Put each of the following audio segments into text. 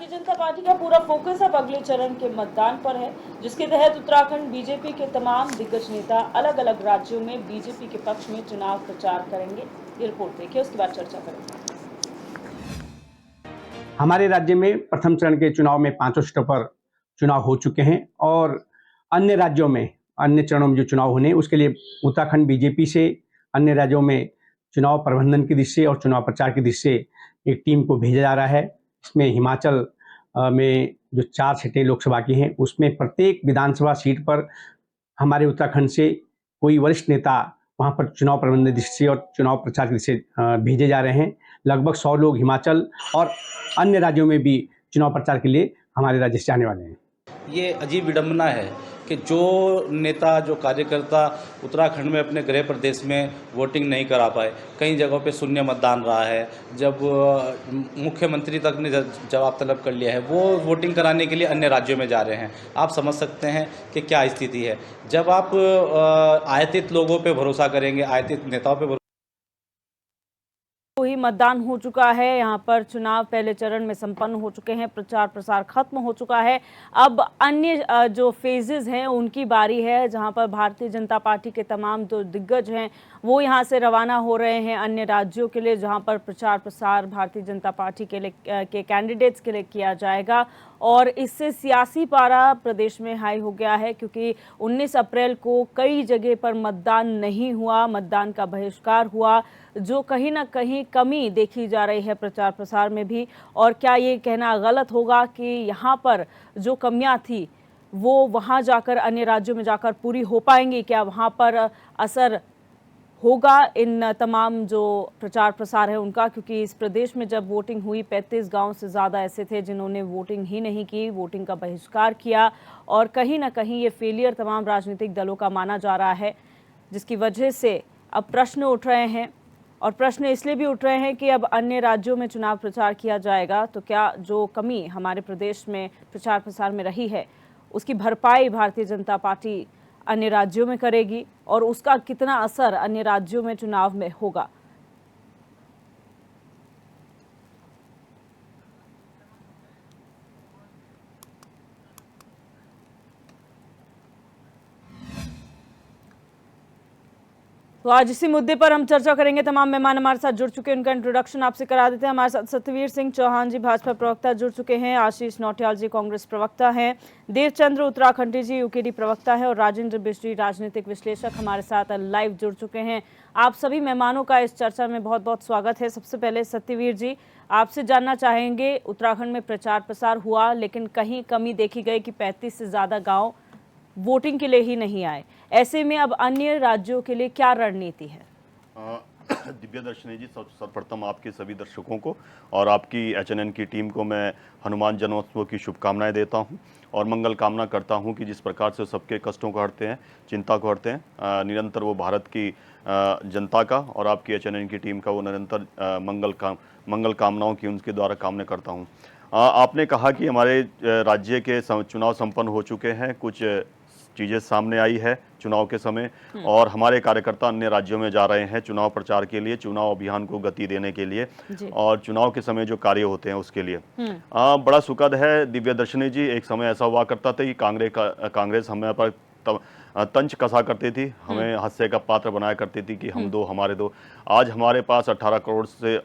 Bharatiya Janata party का पूरा focus अब अगले चरण के मतदान पर है, जिसके तहत उत्तराखंड बीजेपी के तमाम दिग्गज नेता अलग अलग राज्यों में बीजेपी के पक्ष में चुनाव प्रचार करेंगे। ये रिपोर्ट देखिए, उसके बाद चर्चा करेंगे। हमारे राज्य में प्रथम चरण के चुनाव में 5 सीटों पर चुनाव हो चुके हैं और अन्य राज्यों में अन्य चरणों में जो चुनाव होने उसके लिए उत्तराखंड बीजेपी से अन्य राज्यों में चुनाव प्रबंधन की दृष्टि से और चुनाव प्रचार की दृष्टि से एक टीम को भेजा जा रहा है। इसमें हिमाचल में जो 4 सीटें लोकसभा की हैं उसमें प्रत्येक विधानसभा सीट पर हमारे उत्तराखंड से कोई वरिष्ठ नेता वहाँ पर चुनाव प्रबंधन की दृष्टि से और चुनाव प्रचार की दृष्टि से भेजे जा रहे हैं। लगभग 100 लोग हिमाचल और अन्य राज्यों में भी चुनाव प्रचार के लिए हमारे राज्य से आने वाले हैं। ये अजीब विडंबना है कि जो नेता जो कार्यकर्ता उत्तराखंड में अपने गृह प्रदेश में वोटिंग नहीं करा पाए, कई जगहों पे शून्य मतदान रहा है। जब मुख्यमंत्री तक ने जवाब तलब कर लिया है, वो वोटिंग कराने के लिए अन्य राज्यों में जा रहे हैं। आप समझ सकते हैं कि क्या स्थिति है। जब आप आयातित लोगों पे भरोसा करेंगे, आयातित नेताओं पे ही मतदान हो चुका है। यहाँ पर चुनाव पहले चरण में संपन्न हो चुके हैं, प्रचार प्रसार खत्म हो चुका है। अब अन्य जो फेजेस हैं उनकी बारी है, जहाँ पर भारतीय जनता पार्टी के तमाम जो दिग्गज हैं वो यहाँ से रवाना हो रहे हैं अन्य राज्यों के लिए, जहाँ पर प्रचार प्रसार भारतीय जनता पार्टी के लिए के कैंडिडेट्स के लिए किया जाएगा। और इससे सियासी पारा प्रदेश में हाई हो गया है, क्योंकि 19 अप्रैल को कई जगह पर मतदान नहीं हुआ, मतदान का बहिष्कार हुआ, जो कहीं ना कहीं कमी देखी जा रही है प्रचार प्रसार में भी। और क्या ये कहना गलत होगा कि यहाँ पर जो कमियां थी वो वहाँ जाकर अन्य राज्यों में जाकर पूरी हो पाएंगी? क्या वहाँ पर असर होगा इन तमाम जो प्रचार प्रसार है उनका? क्योंकि इस प्रदेश में जब वोटिंग हुई 35 गांव से ज़्यादा ऐसे थे जिन्होंने वोटिंग ही नहीं की, वोटिंग का बहिष्कार किया। और कहीं ना कहीं ये फेलियर तमाम राजनीतिक दलों का माना जा रहा है, जिसकी वजह से अब प्रश्न उठ रहे हैं। और प्रश्न इसलिए भी उठ रहे हैं कि अब अन्य राज्यों में चुनाव प्रचार किया जाएगा तो क्या जो कमी हमारे प्रदेश में प्रचार प्रसार में रही है उसकी भरपाई भारतीय जनता पार्टी अन्य राज्यों में करेगी, और उसका कितना असर अन्य राज्यों में चुनाव में होगा? तो आज इसी मुद्दे पर हम चर्चा करेंगे। तमाम मेहमान हमारे साथ जुड़ चुके हैं, उनका इंट्रोडक्शन आपसे करा देते हैं। हमारे साथ सतवीर सिंह चौहान जी भाजपा प्रवक्ता जुड़ चुके हैं, आशीष नौटियाल जी कांग्रेस प्रवक्ता हैं, देवचंद्र उत्तराखंडी जी यूकेडी प्रवक्ता है और राजेंद्र बिष्ट राजनीतिक विश्लेषक हमारे साथ लाइव जुड़ चुके हैं। आप सभी मेहमानों का इस चर्चा में बहुत बहुत स्वागत है। सबसे पहले सत्यवीर जी, आपसे जानना चाहेंगे, उत्तराखंड में प्रचार प्रसार हुआ लेकिन कहीं कमी देखी गई कि 35 से ज़्यादा गाँव वोटिंग के लिए ही नहीं आए। ऐसे में अब अन्य राज्यों के लिए क्या रणनीति है? दिव्या दर्शनी जी, सर्वप्रथम आपके सभी दर्शकों को और आपकी एचएनएन की टीम को मैं हनुमान जन्मोत्सव की शुभकामनाएं देता हूं और मंगल कामना करता हूं कि जिस प्रकार से सबके कष्टों को हटते हैं, चिंता को हटते हैं, निरंतर वो भारत की जनता का और आपकी एचएनएन की टीम का वो निरंतर मंगल कामनाओं की उनके द्वारा कामना करता हूँ। आपने कहा कि हमारे राज्य के चुनाव संपन्न हो चुके हैं, कुछ चीज़ें सामने आई है चुनाव के समय और हमारे कार्यकर्ता अन्य राज्यों में जा रहे हैं चुनाव प्रचार के लिए, चुनाव अभियान को गति देने के लिए और चुनाव के समय जो कार्य होते हैं उसके लिए। बड़ा सुखद है दिव्या दर्शनी जी, एक समय ऐसा हुआ करता था कि कांग्रेस हमें पर तंज कसा करती थी, हमें हास्य का पात्र बनाया करती थी कि हम दो हमारे दो। आज हमारे पास 18 करोड़ से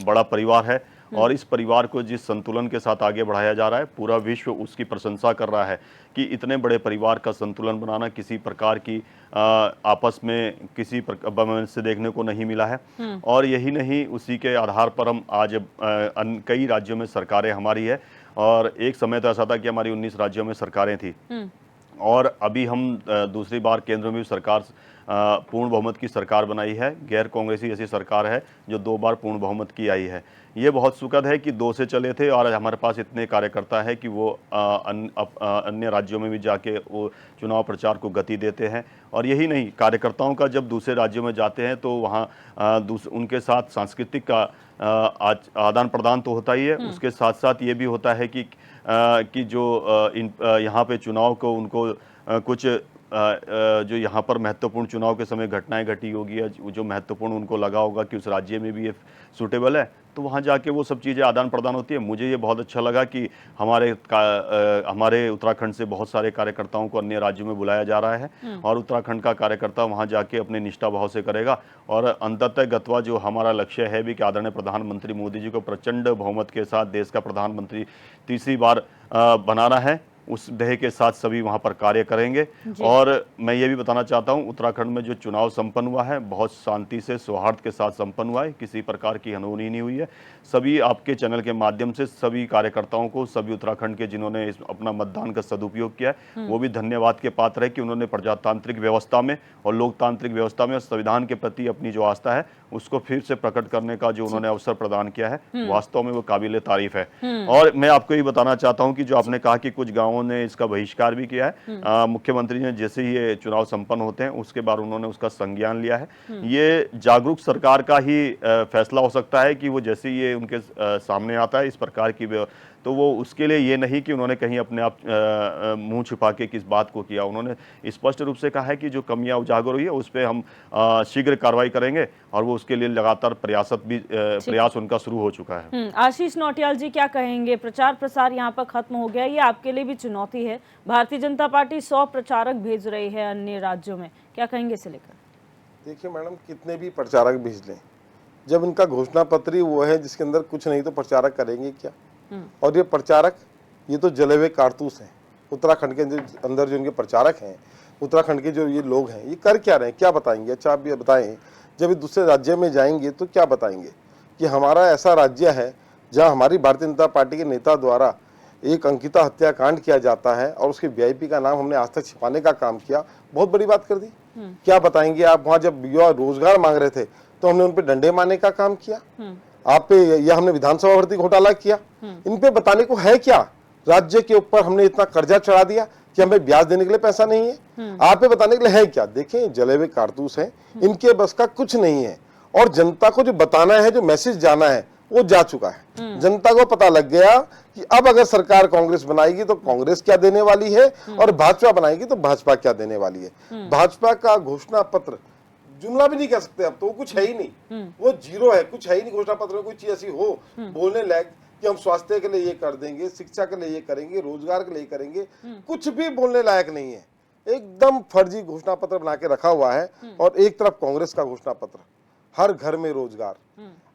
बड़ा परिवार है और इस परिवार को जिस संतुलन के साथ आगे बढ़ाया जा रहा है, पूरा विश्व उसकी प्रशंसा कर रहा है कि इतने बड़े परिवार का संतुलन बनाना किसी प्रकार की आपस में किसी प्रकार से देखने को नहीं मिला है। और यही नहीं, उसी के आधार पर हम आज कई राज्यों में सरकारें हमारी है और एक समय तो ऐसा था कि हमारी 19 राज्यों में सरकारें थी और अभी हम दूसरी बार केंद्र में भी सरकार पूर्ण बहुमत की सरकार बनाई है। गैर कांग्रेसी ऐसी सरकार है जो 2 बार पूर्ण बहुमत की आई है। ये बहुत सुखद है कि 2 से चले थे और हमारे पास इतने कार्यकर्ता है कि वो अन्य राज्यों में भी जाके वो चुनाव प्रचार को गति देते हैं। और यही नहीं, कार्यकर्ताओं का जब दूसरे राज्यों में जाते हैं तो वहाँ उनके साथ सांस्कृतिक का आदान प्रदान तो होता ही है, उसके साथ साथ ये भी होता है कि जो यहाँ पे चुनाव को उनको कुछ जो यहाँ पर महत्वपूर्ण चुनाव के समय घटनाएं घटी होगी या जो महत्वपूर्ण उनको लगा होगा कि उस राज्य में भी ये सूटेबल है, तो वहाँ जाके वो सब चीज़ें आदान प्रदान होती है। मुझे ये बहुत अच्छा लगा कि हमारे उत्तराखंड से बहुत सारे कार्यकर्ताओं को अन्य राज्यों में बुलाया जा रहा है और उत्तराखंड का कार्यकर्ता वहाँ जाके अपने निष्ठा भाव से करेगा और अंततः गत्वा जो हमारा लक्ष्य है भी कि आदरणीय प्रधानमंत्री मोदी जी को प्रचंड बहुमत के साथ देश का प्रधानमंत्री तीसरी बार बनाना है, उस ध्येय के साथ सभी वहां पर कार्य करेंगे। और मैं ये भी बताना चाहता हूं, उत्तराखंड में जो चुनाव संपन्न हुआ है बहुत शांति से सौहार्द के साथ संपन्न हुआ है, किसी प्रकार की अनहोनी नहीं हुई है। सभी आपके चैनल के माध्यम से सभी कार्यकर्ताओं को, सभी उत्तराखंड के जिन्होंने अपना मतदान का सदुपयोग किया है वो भी धन्यवाद के पात्र है कि उन्होंने प्रजातांत्रिक व्यवस्था में और लोकतांत्रिक व्यवस्था में संविधान के प्रति अपनी जो आस्था है उसको फिर से प्रकट करने का जो उन्होंने अवसर प्रदान किया है वास्तव में वो काबिले तारीफ है। और मैं आपको ये बताना चाहता हूं कि जो आपने कहा कि कुछ गांवों ने इसका बहिष्कार भी किया है, मुख्यमंत्री ने जैसे ही ये चुनाव संपन्न होते हैं उसके बाद उन्होंने उसका संज्ञान लिया है। ये जागरूक सरकार का ही फैसला हो सकता है कि वो जैसे ये उनके सामने आता है इस प्रकार की, तो वो उसके लिए ये नहीं कि उन्होंने कहीं अपने आप मुंह छिपा के किस बात को किया। उन्होंने स्पष्ट रूप से कहा है कि जो कमियां उजागर हुई है उस पर हम शीघ्र कार्रवाई करेंगे और वो उसके लिए लगातार प्रयास उनका शुरू हो चुका है। आशीष नौटियाल जी क्या कहेंगे? प्रचार प्रसार यहाँ पर खत्म हो गया, ये आपके लिए भी चुनौती है। भारतीय जनता पार्टी 100 प्रचारक भेज रही है अन्य राज्यों में, क्या कहेंगे इसे लेकर? देखिए मैडम, कितने भी प्रचारक भेज लें, जब इनका घोषणा पत्र ही वो है जिसके अंदर कुछ नहीं तो प्रचारक करेंगे क्या? और ये प्रचारक, ये तो जले हुए कारतूस हैं। उत्तराखंड के अंदर जो इनके प्रचारक हैं, उत्तराखंड के जो ये लोग हैं, ये कर क्या रहे हैं, क्या बताएंगे? अच्छा आप ये बताएं, जब ये दूसरे राज्य में जाएंगे तो क्या बताएंगे कि हमारा ऐसा राज्य है जहां हमारी भारतीय जनता पार्टी के नेता द्वारा एक अंकिता हत्याकांड किया जाता है और उसके वीआईपी का नाम हमने आज तक छिपाने का काम किया। बहुत बड़ी बात कर दी। क्या बताएंगे आप? वहां जब युवा रोजगार मांग रहे थे तो हमने उन पे डंडे मारने का काम किया। आप पे या हमने विधानसभा भर्ती घोटाला किया। इन पे बताने को है क्या? राज्य के ऊपर हमने इतना कर्जा चढ़ा दिया कि हमें ब्याज देने के लिए पैसा नहीं है। आप पे बताने के लिए है क्या? देखें, जले हुए कारतूस हैं, इनके बस का कुछ नहीं है। और जनता को जो बताना है, जो मैसेज जाना है, वो जा चुका है। जनता को पता लग गया कि अब अगर सरकार कांग्रेस बनाएगी तो कांग्रेस क्या देने वाली है और भाजपा बनाएगी तो भाजपा क्या देने वाली है। भाजपा का घोषणा पत्र जुमला भी नहीं कह सकते अब तो, कुछ है ही नहीं, वो जीरो है, कुछ है ही नहीं। घोषणा पत्र में कोई चीज ऐसी हो बोलने लायक कि हम स्वास्थ्य के लिए ये कर देंगे, शिक्षा के लिए ये करेंगे, रोजगार के लिए करेंगे, कुछ भी बोलने लायक नहीं है। एकदम फर्जी घोषणा पत्र बना के रखा हुआ है। और एक तरफ कांग्रेस का घोषणा पत्र, हर घर में रोजगार,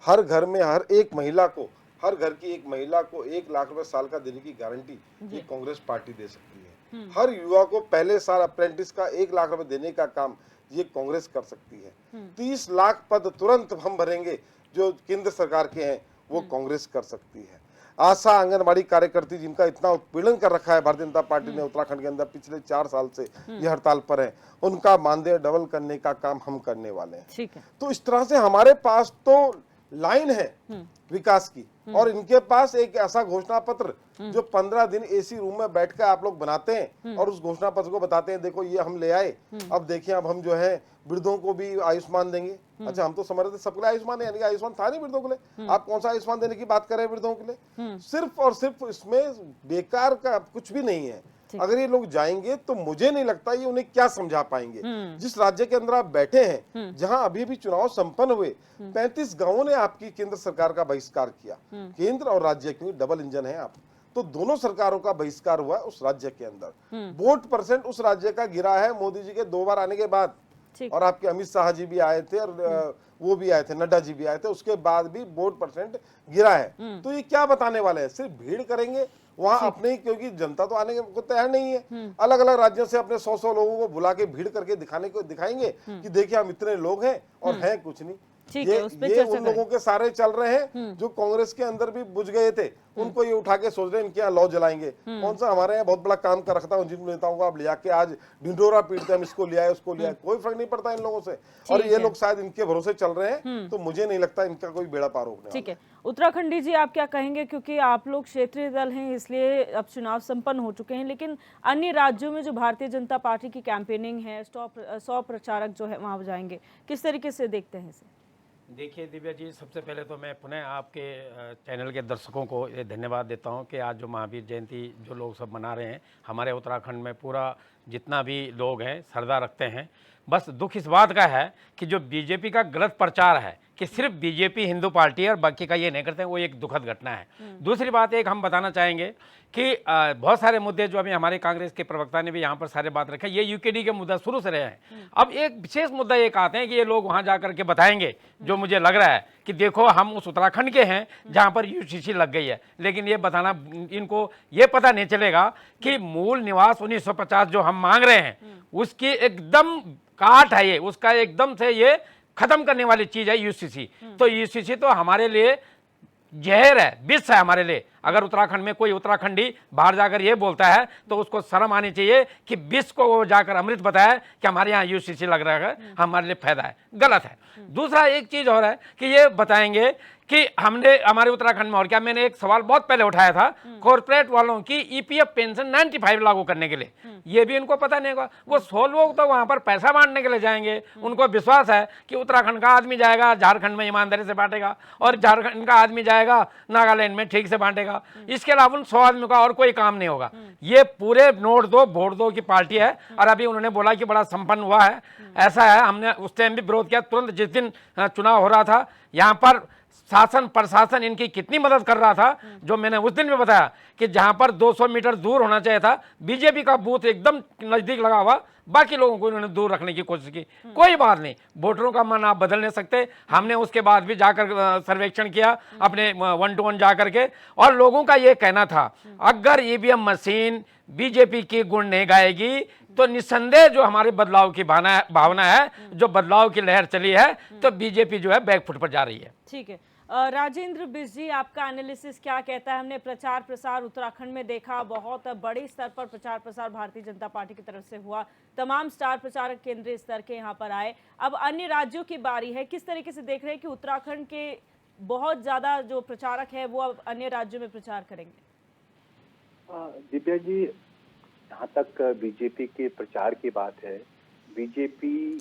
हर घर में हर एक महिला को, हर घर की एक महिला को 1 लाख रुपए साल का देने की गारंटी ये कांग्रेस पार्टी दे सकती है। हर युवा को पहले साल अप्रेंटिस का 1 लाख रुपए देने का काम ये कांग्रेस कर सकती है। 30 लाख पद तुरंत हम भरेंगे जो केंद्र सरकार के हैं, वो कांग्रेस कर सकती है। आशा आंगनबाड़ी कार्यकर्ती जिनका इतना उत्पीड़न कर रखा है भारतीय जनता पार्टी ने उत्तराखंड के अंदर, पिछले 4 साल से ये हड़ताल पर है, उनका मानदेय डबल करने का काम हम करने वाले हैं। ठीक है। तो इस तरह से हमारे पास तो लाइन है विकास की, और इनके पास एक ऐसा घोषणा पत्र जो 15 दिन एसी रूम में बैठकर आप लोग बनाते हैं और उस घोषणा पत्र को बताते हैं, देखो ये हम ले आए, अब देखिए अब हम जो है वृद्धों को भी आयुष्मान देंगे। अच्छा, हम तो समझ रहे थे सबके लिए आयुष्मान है, यानी कि आयुष्मान था नहीं वृद्धों के लिए। आप कौन सा आयुष्मान देने की बात कर रहे हैं वृद्धों के लिए? सिर्फ और सिर्फ इसमें बेकार का कुछ भी नहीं है। अगर ये लोग जाएंगे तो मुझे नहीं लगता ये उन्हें क्या समझा पाएंगे। जिस राज्य के अंदर आप बैठे हैं, जहां अभी भी चुनाव संपन्न हुए, 35 गांवों ने आपकी केंद्र सरकार का बहिष्कार किया। केंद्र और राज्य, क्योंकि डबल इंजन है आप, तो दोनों सरकारों का बहिष्कार हुआ उस राज्य के अंदर। वोट परसेंट उस राज्य का गिरा है मोदी जी के 2 बार आने के बाद। और आपके अमित शाह जी भी आए थे और वो भी आए थे, नड्डा जी भी आए थे, उसके बाद भी वोट परसेंट गिरा है। तो ये क्या बताने वाले हैं? सिर्फ भीड़ करेंगे वहां अपने ही, क्योंकि जनता तो आने को तैयार नहीं है। अलग अलग राज्यों से अपने 100 लोगों को बुला के भीड़ करके दिखाएंगे कि देखिए हम इतने लोग हैं और हैं कुछ नहीं। ये उन लोगों के सारे चल रहे हैं जो कांग्रेस के अंदर भी बुझ गए थे, उनको ये उठा के सोच रहे हैं इनके यहाँ लौ जलाएंगे। कौन सा हमारे यहाँ बहुत बड़ा काम कर रखता हूँ, जिन नेताओं को आप ले आके आज ढिंडोरा पीटते हैं, हम इसको ले आए उसको ले आए, कोई फर्क नहीं पड़ता इन लोगों से। और ये लोग शायद इनके भरोसे चल रहे हैं, तो मुझे नहीं लगता इनका कोई बेड़ा पार होने। ठीक है, उत्तराखंडी जी आप क्या कहेंगे? क्योंकि आप लोग क्षेत्रीय दल हैं, इसलिए अब चुनाव संपन्न हो चुके हैं, लेकिन अन्य राज्यों में जो भारतीय जनता पार्टी की कैंपेनिंग है, 100 प्रचारक जो है वहां जाएंगे, किस तरीके से देखते हैं इसे? देखिए दिव्या जी, सबसे पहले तो मैं पुनः आपके चैनल के दर्शकों को ये धन्यवाद देता हूँ कि आज जो महावीर जयंती जो लोग सब मना रहे हैं, हमारे उत्तराखंड में पूरा जितना भी लोग हैं श्रद्धा रखते हैं। बस दुख इस बात का है कि जो बीजेपी का गलत प्रचार है कि सिर्फ बीजेपी हिंदू पार्टी है और बाकी का ये नहीं करते हैं, वो एक दुखद घटना है। दूसरी बात एक हम बताना चाहेंगे कि बहुत सारे मुद्दे जो अभी हमारे कांग्रेस के प्रवक्ता ने भी यहाँ पर सारे बात रखे, ये यूकेडी के मुद्दा शुरू से रहे हैं। अब एक विशेष मुद्दा एक आते हैं कि ये लोग वहाँ जा करके बताएंगे, जो मुझे लग रहा है कि देखो हम उस उत्तराखंड के हैं जहाँ पर यूसीसी लग गई है, लेकिन ये बताना इनको ये पता नहीं चलेगा कि मूल निवास 1950 जो हम मांग रहे हैं उसकी एकदम काट है ये, उसका एकदम से ये खत्म करने वाली चीज है यूसीसी। तो यूसीसी तो हमारे लिए जहर है, विष है हमारे लिए। अगर उत्तराखंड में कोई उत्तराखंडी बाहर जाकर ये बोलता है तो उसको शर्म आनी चाहिए कि विष को वो जाकर अमृत बताया कि हमारे यहाँ यूसीसी लग रहा है, हमारे लिए फायदा है। गलत है। दूसरा एक चीज और है कि ये बताएंगे कि हमने हमारे उत्तराखंड में और क्या, मैंने एक सवाल बहुत पहले उठाया था कॉर्पोरेट वालों की ईपीएफ पेंशन 95 लागू करने के लिए, ये भी इनको पता नहीं होगा। वो 100 लोग तो वहां पर पैसा बांटने के लिए जाएंगे, उनको विश्वास है कि उत्तराखंड का आदमी जाएगा झारखंड में ईमानदारी से बांटेगा और झारखंड का आदमी जाएगा नागालैंड में ठीक से बांटेगा। इसके अलावा उन 100 आदमियों का और कोई काम नहीं होगा। ये पूरे नोट दो वोट दो की पार्टी है। और अभी उन्होंने बोला कि बड़ा संपन्न हुआ है, ऐसा है, हमने उस टाइम भी विरोध किया। तुरंत जिस दिन चुनाव हो रहा था यहाँ पर शासन प्रशासन इनकी कितनी मदद कर रहा था, जो मैंने उस दिन भी बताया कि जहां पर 200 मीटर दूर होना चाहिए था बीजेपी का बूथ एकदम नजदीक लगा हुआ, बाकी लोगों को इन्होंने दूर रखने की कोशिश की। कोई बात नहीं, वोटरों का मन आप बदल नहीं सकते। हमने उसके बाद भी जाकर सर्वेक्षण किया अपने 1 to 1 जाकर के, और लोगों का ये कहना था अगर ईवीएम मशीन बीजेपी की गुण नहीं गाएगी तो निस्संदेह जो हमारे बदलाव की भावना है, जो बदलाव की लहर चली है, तो बीजेपी जो है बैकफुट पर जा रही है। ठीक है, राजेंद्र बिष्ट जी, आपका एनालिसिस क्या कहता है? हमने प्रचार प्रसार उत्तराखंड में देखा, बहुत बड़े स्तर पर प्रचार प्रसार भारतीय जनता पार्टी की तरफ से हुआ, तमाम स्टार प्रचारक केंद्रीय स्तर के यहाँ पर आए। अब अन्य राज्यों की बारी है, किस तरीके से देख रहे हैं कि उत्तराखंड के बहुत ज्यादा जो प्रचारक है वो अब अन्य राज्यों में प्रचार करेंगे? दिव्या जी, जहाँ तक बीजेपी के प्रचार की बात है, बीजेपी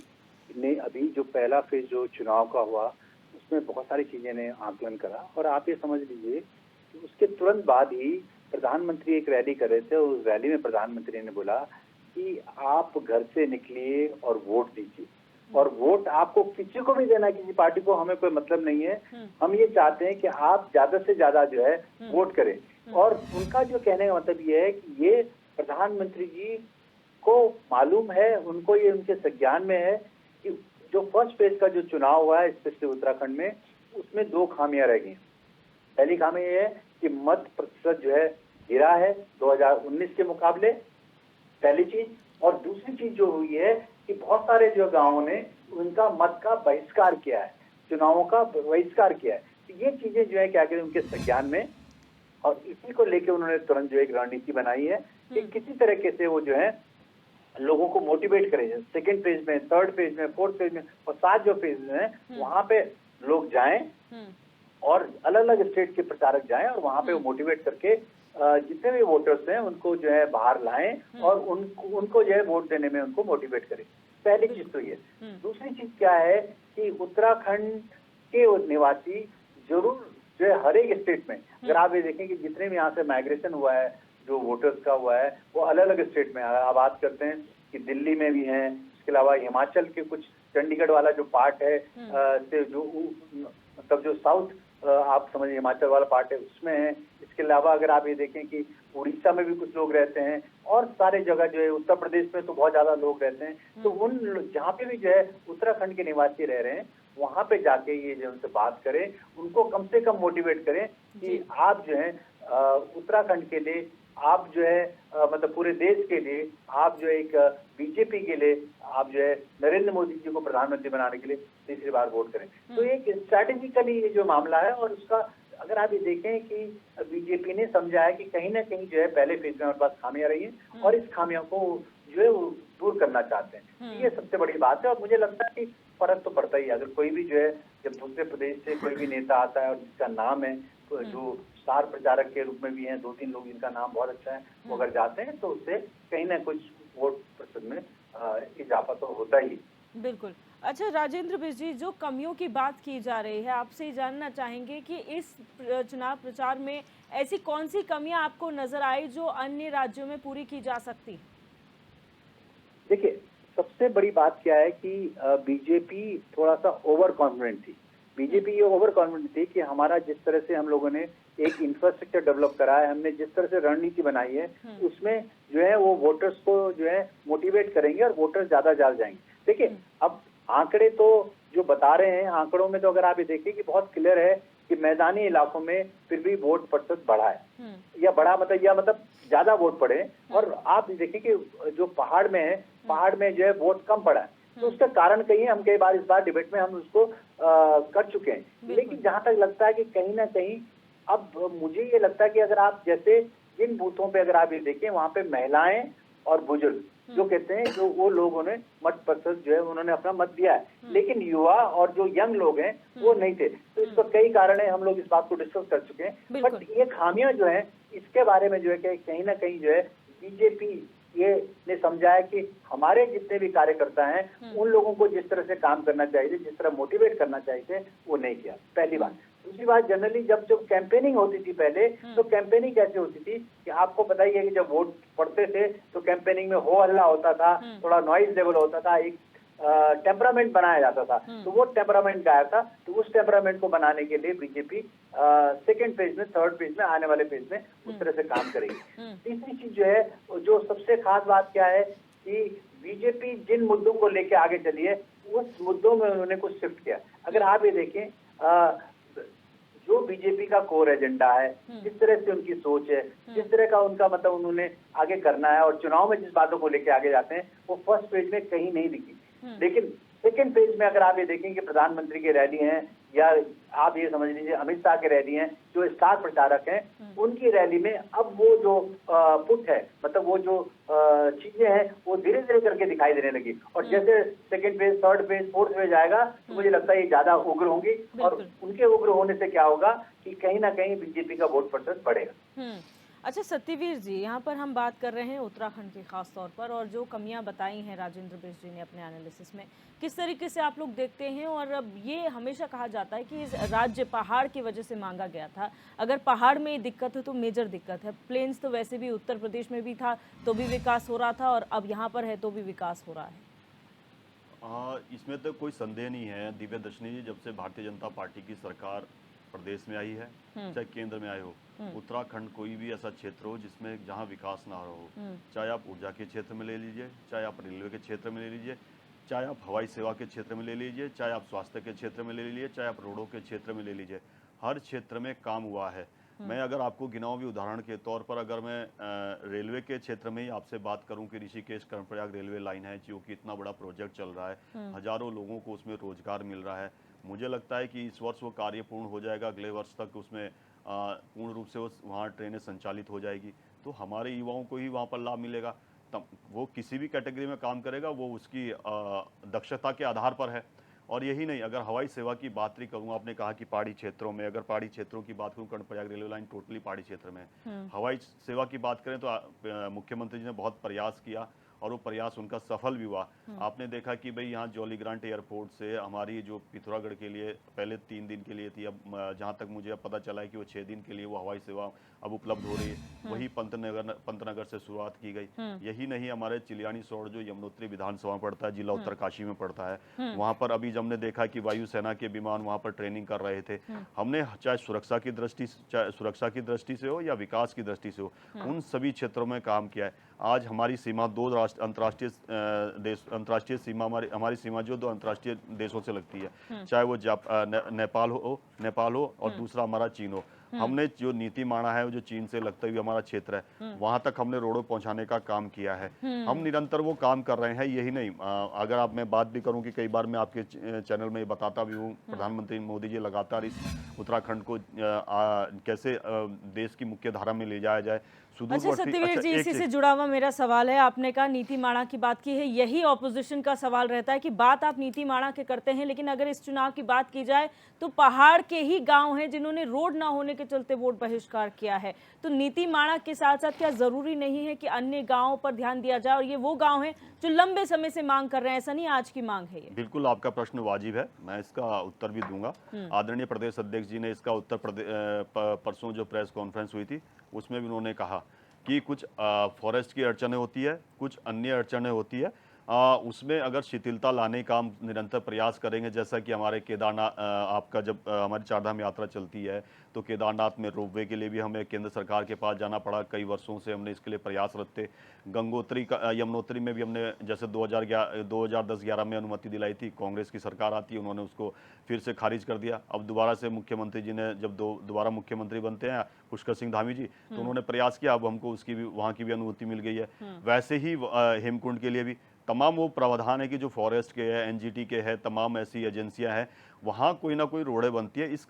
ने अभी जो पहला फेज जो चुनाव का हुआ उसमें बहुत सारी चीजें ने आकलन करा, और आप ये समझ लीजिए कि उसके तुरंत बाद ही प्रधानमंत्री एक रैली कर रहे थे। उस रैली में प्रधानमंत्री ने बोला कि आप घर से निकलिए और वोट दीजिए, और वोट आपको किसी को भी देना है, किसी पार्टी को हमें कोई मतलब नहीं है, हम ये चाहते हैं कि आप ज्यादा से ज्यादा जो है वोट करें। और उनका जो कहने का मतलब ये है कि ये प्रधानमंत्री जी को मालूम है, उनको ये उनके संज्ञान में है कि जो फर्स्ट फेज का जो चुनाव हुआ है स्पेशली उत्तराखंड में, उसमें 2 खामियां रह गई। पहली खामी ये है कि मत प्रतिशत जो है गिरा है 2019 के मुकाबले, पहली चीज। और दूसरी चीज जो हुई है कि बहुत सारे जो गांवों ने उनका मत का बहिष्कार किया है, चुनावों का बहिष्कार किया है। तो ये चीजें जो है क्या कहते हैं उनके संज्ञान में, और इसी को लेकर उन्होंने तुरंत जो एक रणनीति बनाई है कि किसी तरीके से वो जो है लोगों को मोटिवेट करें। सेकेंड फेज में, थर्ड फेज में, फोर्थ फेज में और 7 जो फेज में वहां पे लोग जाएं और अलग अलग स्टेट के प्रचारक जाएं और वहां पे वो मोटिवेट करके जितने भी वोटर्स हैं उनको जो है बाहर लाएं और उनको जो है वोट देने में उनको मोटिवेट करें। पहली चीज तो ये। दूसरी चीज क्या है कि उत्तराखंड के निवासी जरूर जो है हर एक स्टेट में, अगर आप ये देखें कि जितने भी यहाँ से माइग्रेशन हुआ है जो वोटर्स का हुआ है वो अलग अलग स्टेट में आप बात करते हैं कि दिल्ली में भी हैं, इसके अलावा हिमाचल के कुछ चंडीगढ़ वाला जो पार्ट है से जो मतलब जो साउथ आप समझिए हिमाचल वाला पार्ट है उसमें है। इसके अलावा अगर आप ये देखें कि उड़ीसा में भी कुछ लोग रहते हैं और सारे जगह जो है उत्तर प्रदेश में तो बहुत ज्यादा लोग रहते हैं। तो उन जहाँ पे भी जो है उत्तराखंड के निवासी रह रहे हैं वहां पे जाके ये जो उनसे बात करें, उनको कम से कम मोटिवेट करें कि आप जो है उत्तराखंड के लिए, आप जो है मतलब पूरे देश के लिए, आप जो एक बीजेपी के लिए, आप जो है नरेंद्र मोदी जी को प्रधानमंत्री बनाने के लिए तीसरी बार वोट करें। तो एक स्ट्रैटेजिकली ये जो मामला है, और उसका अगर आप ये देखें कि बीजेपी ने समझा है कि कहीं ना कहीं जो है पहले फेज में हमारे पास खामियां रही हैं और इस खामियों को जो है वो दूर करना चाहते हैं। ये सबसे बड़ी बात है। और मुझे लगता है कि फर्क तो पड़ता ही है। अगर कोई भी जो है जब दूसरे प्रदेश से कोई भी नेता आता है और जिसका नाम है तो जो स्टार प्रचारक के रूप में भी हैं 2-3 लोग जिनका नाम बहुत अच्छा है, वो अगर जाते हैं तो उससे कहीं ना कुछ वोट प्रतिशत में इजाफा तो होता ही। बिल्कुल। अच्छा राजेंद्र बिष्ट जी, जो कमियों की बात की जा रही है, आपसे जानना चाहेंगे कि इस चुनाव प्रचार में ऐसी कौन सी कमियां आपको नजर आई जो अन्य राज्यों में पूरी की जा सकती? देखिए, सबसे बड़ी बात क्या है कि बीजेपी थोड़ा सा ओवर कॉन्फिडेंट थी। बीजेपी ये ओवर कॉन्फिडेंट थी कि हमारा जिस तरह से हम लोगों ने एक इंफ्रास्ट्रक्चर डेवलप करा है, हमने जिस तरह से रणनीति बनाई है, उसमें जो है वो वोटर्स को जो है मोटिवेट करेंगे और वोटर्स ज्यादा जाएंगे। देखिए, अब आंकड़े तो जो बता रहे हैं, आंकड़ों में तो अगर आप ये देखिए कि बहुत क्लियर है कि मैदानी इलाकों में फिर भी वोट प्रतिशत बढ़ा है, या बढ़ा मतलब ज्यादा वोट पड़े। और आप देखिए कि जो पहाड़ में है, पहाड़ में जो है वोट कम पड़ा है। तो उसका कारण कहीं हम कई बार इस बार डिबेट में हम उसको कर चुके हैं। लेकिन जहां तक लगता है कि कहीं ना कहीं अब मुझे ये लगता है कि अगर आप जैसे जिन बूथों पे अगर आप ये देखें, वहां पे महिलाएं और बुजुर्ग जो कहते हैं, जो वो लोगों ने मत प्रतिशत जो है उन्होंने अपना मत दिया है, लेकिन युवा और जो यंग लोग हैं वो नहीं थे। तो इस पर कई कारण है, हम लोग इस बात को डिस्कस कर चुके हैं। बट ये खामियां जो है, इसके बारे में जो है कि कहीं ना कहीं जो है बीजेपी ये ने समझा है कि हमारे जितने भी कार्यकर्ता हैं उन लोगों को जिस तरह से काम करना चाहिए, जिस तरह मोटिवेट करना चाहिए, वो नहीं किया, पहली बात। दूसरी बात, जनरली जब कैंपेनिंग होती थी पहले, तो कैंपेनिंग कैसे होती थी कि आपको पता ही है कि जब वोट पड़ते थे तो कैंपेनिंग में हो हल्ला होता था, थोड़ा नॉइज लेवल होता था, एक टेम्परामेंट बनाया जाता था। तो वो टेम्परामेंट गायब था। तो उस टेम्परामेंट को बनाने के लिए बीजेपी सेकेंड फेज में, थर्ड फेज में, आने वाले फेज में उस तरह से काम करेगी। तीसरी चीज जो है, जो सबसे खास बात क्या है कि बीजेपी जिन मुद्दों को लेकर आगे चली है, उस मुद्दों में उन्होंने कुछ शिफ्ट किया। अगर आप ये देखें, जो बीजेपी का कोर एजेंडा है, जिस तरह से उनकी सोच है, जिस तरह का उनका मतलब उन्होंने आगे करना है, और चुनाव में जिस बातों को लेकर आगे जाते हैं, वो फर्स्ट पेज में कहीं नहीं दिखी। लेकिन सेकंड पेज में अगर आप ये देखें कि प्रधानमंत्री की रैली हैं, या आप ये समझ लीजिए अमित शाह की रैली हैं, जो स्टार प्रचारक हैं, उनकी रैली में अब वो जो पुट है, मतलब वो जो चीजें हैं, वो धीरे धीरे करके दिखाई देने लगी। और जैसे second page, third page, fourth page आएगा, तो मुझे लगता है ये ज्यादा उग्र होंगी। और उनके उग्र होने से क्या होगा कि कहीं ना कहीं बीजेपी का वोट प्रतिशत बढ़ेगा। अच्छा सत्यवीर जी, यहाँ पर हम बात कर रहे हैं उत्तराखंड की खास तौर पर, और जो कमियां बताई हैं राजेंद्र बिष्ट जी ने अपने एनालिसिस में, किस तरीके से आप लोग देखते हैं? और अब ये हमेशा कहा जाता है कि इस राज्य पहाड़ की वजह से मांगा गया था। अगर पहाड़ में दिक्कत है तो मेजर दिक्कत है, प्लेन्स तो वैसे भी उत्तर प्रदेश में भी था तो भी विकास हो रहा था, और अब यहाँ पर है तो भी विकास हो रहा है। इसमें तो कोई संदेह नहीं है दिव्या दर्शनी जी, जब से भारतीय जनता पार्टी की सरकार प्रदेश में आई है, चाहे केंद्र में आए हो, उत्तराखंड कोई भी ऐसा क्षेत्र हो जिसमें जहां विकास ना हो, चाहे आप ऊर्जा के क्षेत्र में ले लीजिए, चाहे आप रेलवे के क्षेत्र में ले लीजिए, चाहे आप हवाई सेवा के क्षेत्र में ले लीजिए, चाहे आप स्वास्थ्य के क्षेत्र में ले लीजिए, चाहे आप रोडों के क्षेत्र में ले लीजिए, हर क्षेत्र में काम हुआ है। मैं अगर आपको गिनाऊं भी उदाहरण के तौर पर, अगर मैं रेलवे के क्षेत्र में ही आपसे बात करूं कि ऋषिकेश कर्णप्रयाग रेलवे लाइन है, जो कि इतना बड़ा प्रोजेक्ट चल रहा है, हजारों लोगों को उसमें रोजगार मिल रहा है। मुझे लगता है कि इस वर्ष वो कार्य पूर्ण हो जाएगा, अगले वर्ष तक उसमें पूर्ण रूप से वहाँ ट्रेनें संचालित हो जाएगी। तो हमारे युवाओं को ही वहाँ पर लाभ मिलेगा। तब वो किसी भी कैटेगरी में काम करेगा, वो उसकी दक्षता के आधार पर है। और यही नहीं, अगर हवाई सेवा की बात ही करूँ, आपने कहा कि पहाड़ी क्षेत्रों में, अगर पहाड़ी क्षेत्रों की बात करूँ, कर्णप्रयाग रेलवे लाइन टोटली पहाड़ी क्षेत्र में है। हवाई सेवा की बात करें तो मुख्यमंत्री जी ने बहुत प्रयास किया, और वो प्रयास उनका सफल भी हुआ। आपने देखा कि भाई यहाँ जॉली ग्रांट एयरपोर्ट से हमारी जो पिथौरागढ़ के लिए पहले 3 दिन के लिए थी, अब जहाँ तक मुझे अब पता चला है कि वो 6 दिन के लिए वो हवाई सेवा अब उपलब्ध हो रही है। वही पंतनगर से शुरुआत की गई। यही नहीं, हमारे चिलियानी सौड़ जो यमुनोत्री विधानसभा पड़ता है, जिला उत्तरकाशी में पड़ता है, वहाँ पर अभी हमने देखा कि वायुसेना के विमान वहाँ पर ट्रेनिंग कर रहे थे। हमने चाहे सुरक्षा की दृष्टि से हो या विकास की दृष्टि से हो, उन सभी क्षेत्रों में काम किया है। आज हमारी सीमा 2 अंतर्राष्ट्रीय सीमा, हमारी सीमा जो 2 अंतर्राष्ट्रीय देशों से लगती है, चाहे वो नेपाल हो और दूसरा हमारा चीन हो। हमने जो नीति माना है, जो चीन से लगता हुआ हमारा क्षेत्र है, वहां तक हमने रोडों पहुंचाने का काम किया है। हम निरंतर वो काम कर रहे हैं। यही नहीं, अगर आप मैं बात भी करूं कि कई बार मैं आपके चैनल में बताता भी हूं, प्रधानमंत्री मोदी जी लगातार इस उत्तराखंड को कैसे देश की मुख्य धारा में ले जाया जाए। अच्छा सत्यवीर जी, इसी से जुड़ा हुआ मेरा सवाल है, आपने कहा नीति माणा की बात की है, यही ऑपोजिशन का सवाल रहता है कि बात आप नीति माणा के करते हैं, लेकिन अगर इस चुनाव की बात की जाए तो पहाड़ के ही गांव हैं जिन्होंने रोड ना होने के के चलते वोट बहिष्कार किया है। तो नीति माणा के साथ साथ क्या जरूरी नहीं है कि अन्य गांवों पर ध्यान दिया जाए, और ये वो गांव हैं जो लंबे समय से मांग कर रहे हैं, ऐसा नहीं आज की मांग है ये? बिल्कुल, आपका प्रश्न वाजिब है, मैं इसका उत्तर भी दूंगा। आदरणीय प्रदेश अध्यक्ष जी ने इसका उत्तर परसों जो प्रेस कॉन्फ्रेंस हुई थी उसमें भी उन्होंने कहा कि कुछ फॉरेस्ट की अड़चनें होती है, कुछ अन्य अड़चनें होती है, उसमें अगर शिथिलता लाने का हम निरंतर प्रयास करेंगे, जैसा कि हमारे केदारनाथ आपका जब हमारी चारधाम यात्रा चलती है तो केदारनाथ में रोपवे के लिए भी हमें केंद्र सरकार के पास जाना पड़ा। कई वर्षों से हमने इसके लिए प्रयासरत थे। गंगोत्री का यमुनोत्री में भी हमने जैसे 2010-11 में अनुमति दिलाई थी, कांग्रेस की सरकार आती है, उन्होंने उसको फिर से खारिज कर दिया। अब दोबारा से मुख्यमंत्री जी ने जब दोबारा मुख्यमंत्री बनते हैं पुष्कर सिंह धामी जी, तो उन्होंने प्रयास किया, अब हमको उसकी भी वहाँ की भी अनुमति मिल गई है। वैसे ही हेमकुंड के लिए भी तमाम वो प्रावधान है कि जो फॉरेस्ट के है, एनजीटी के है, तमाम ऐसी एजेंसियां हैं, वहाँ कोई ना कोई रोडें बनती है, इस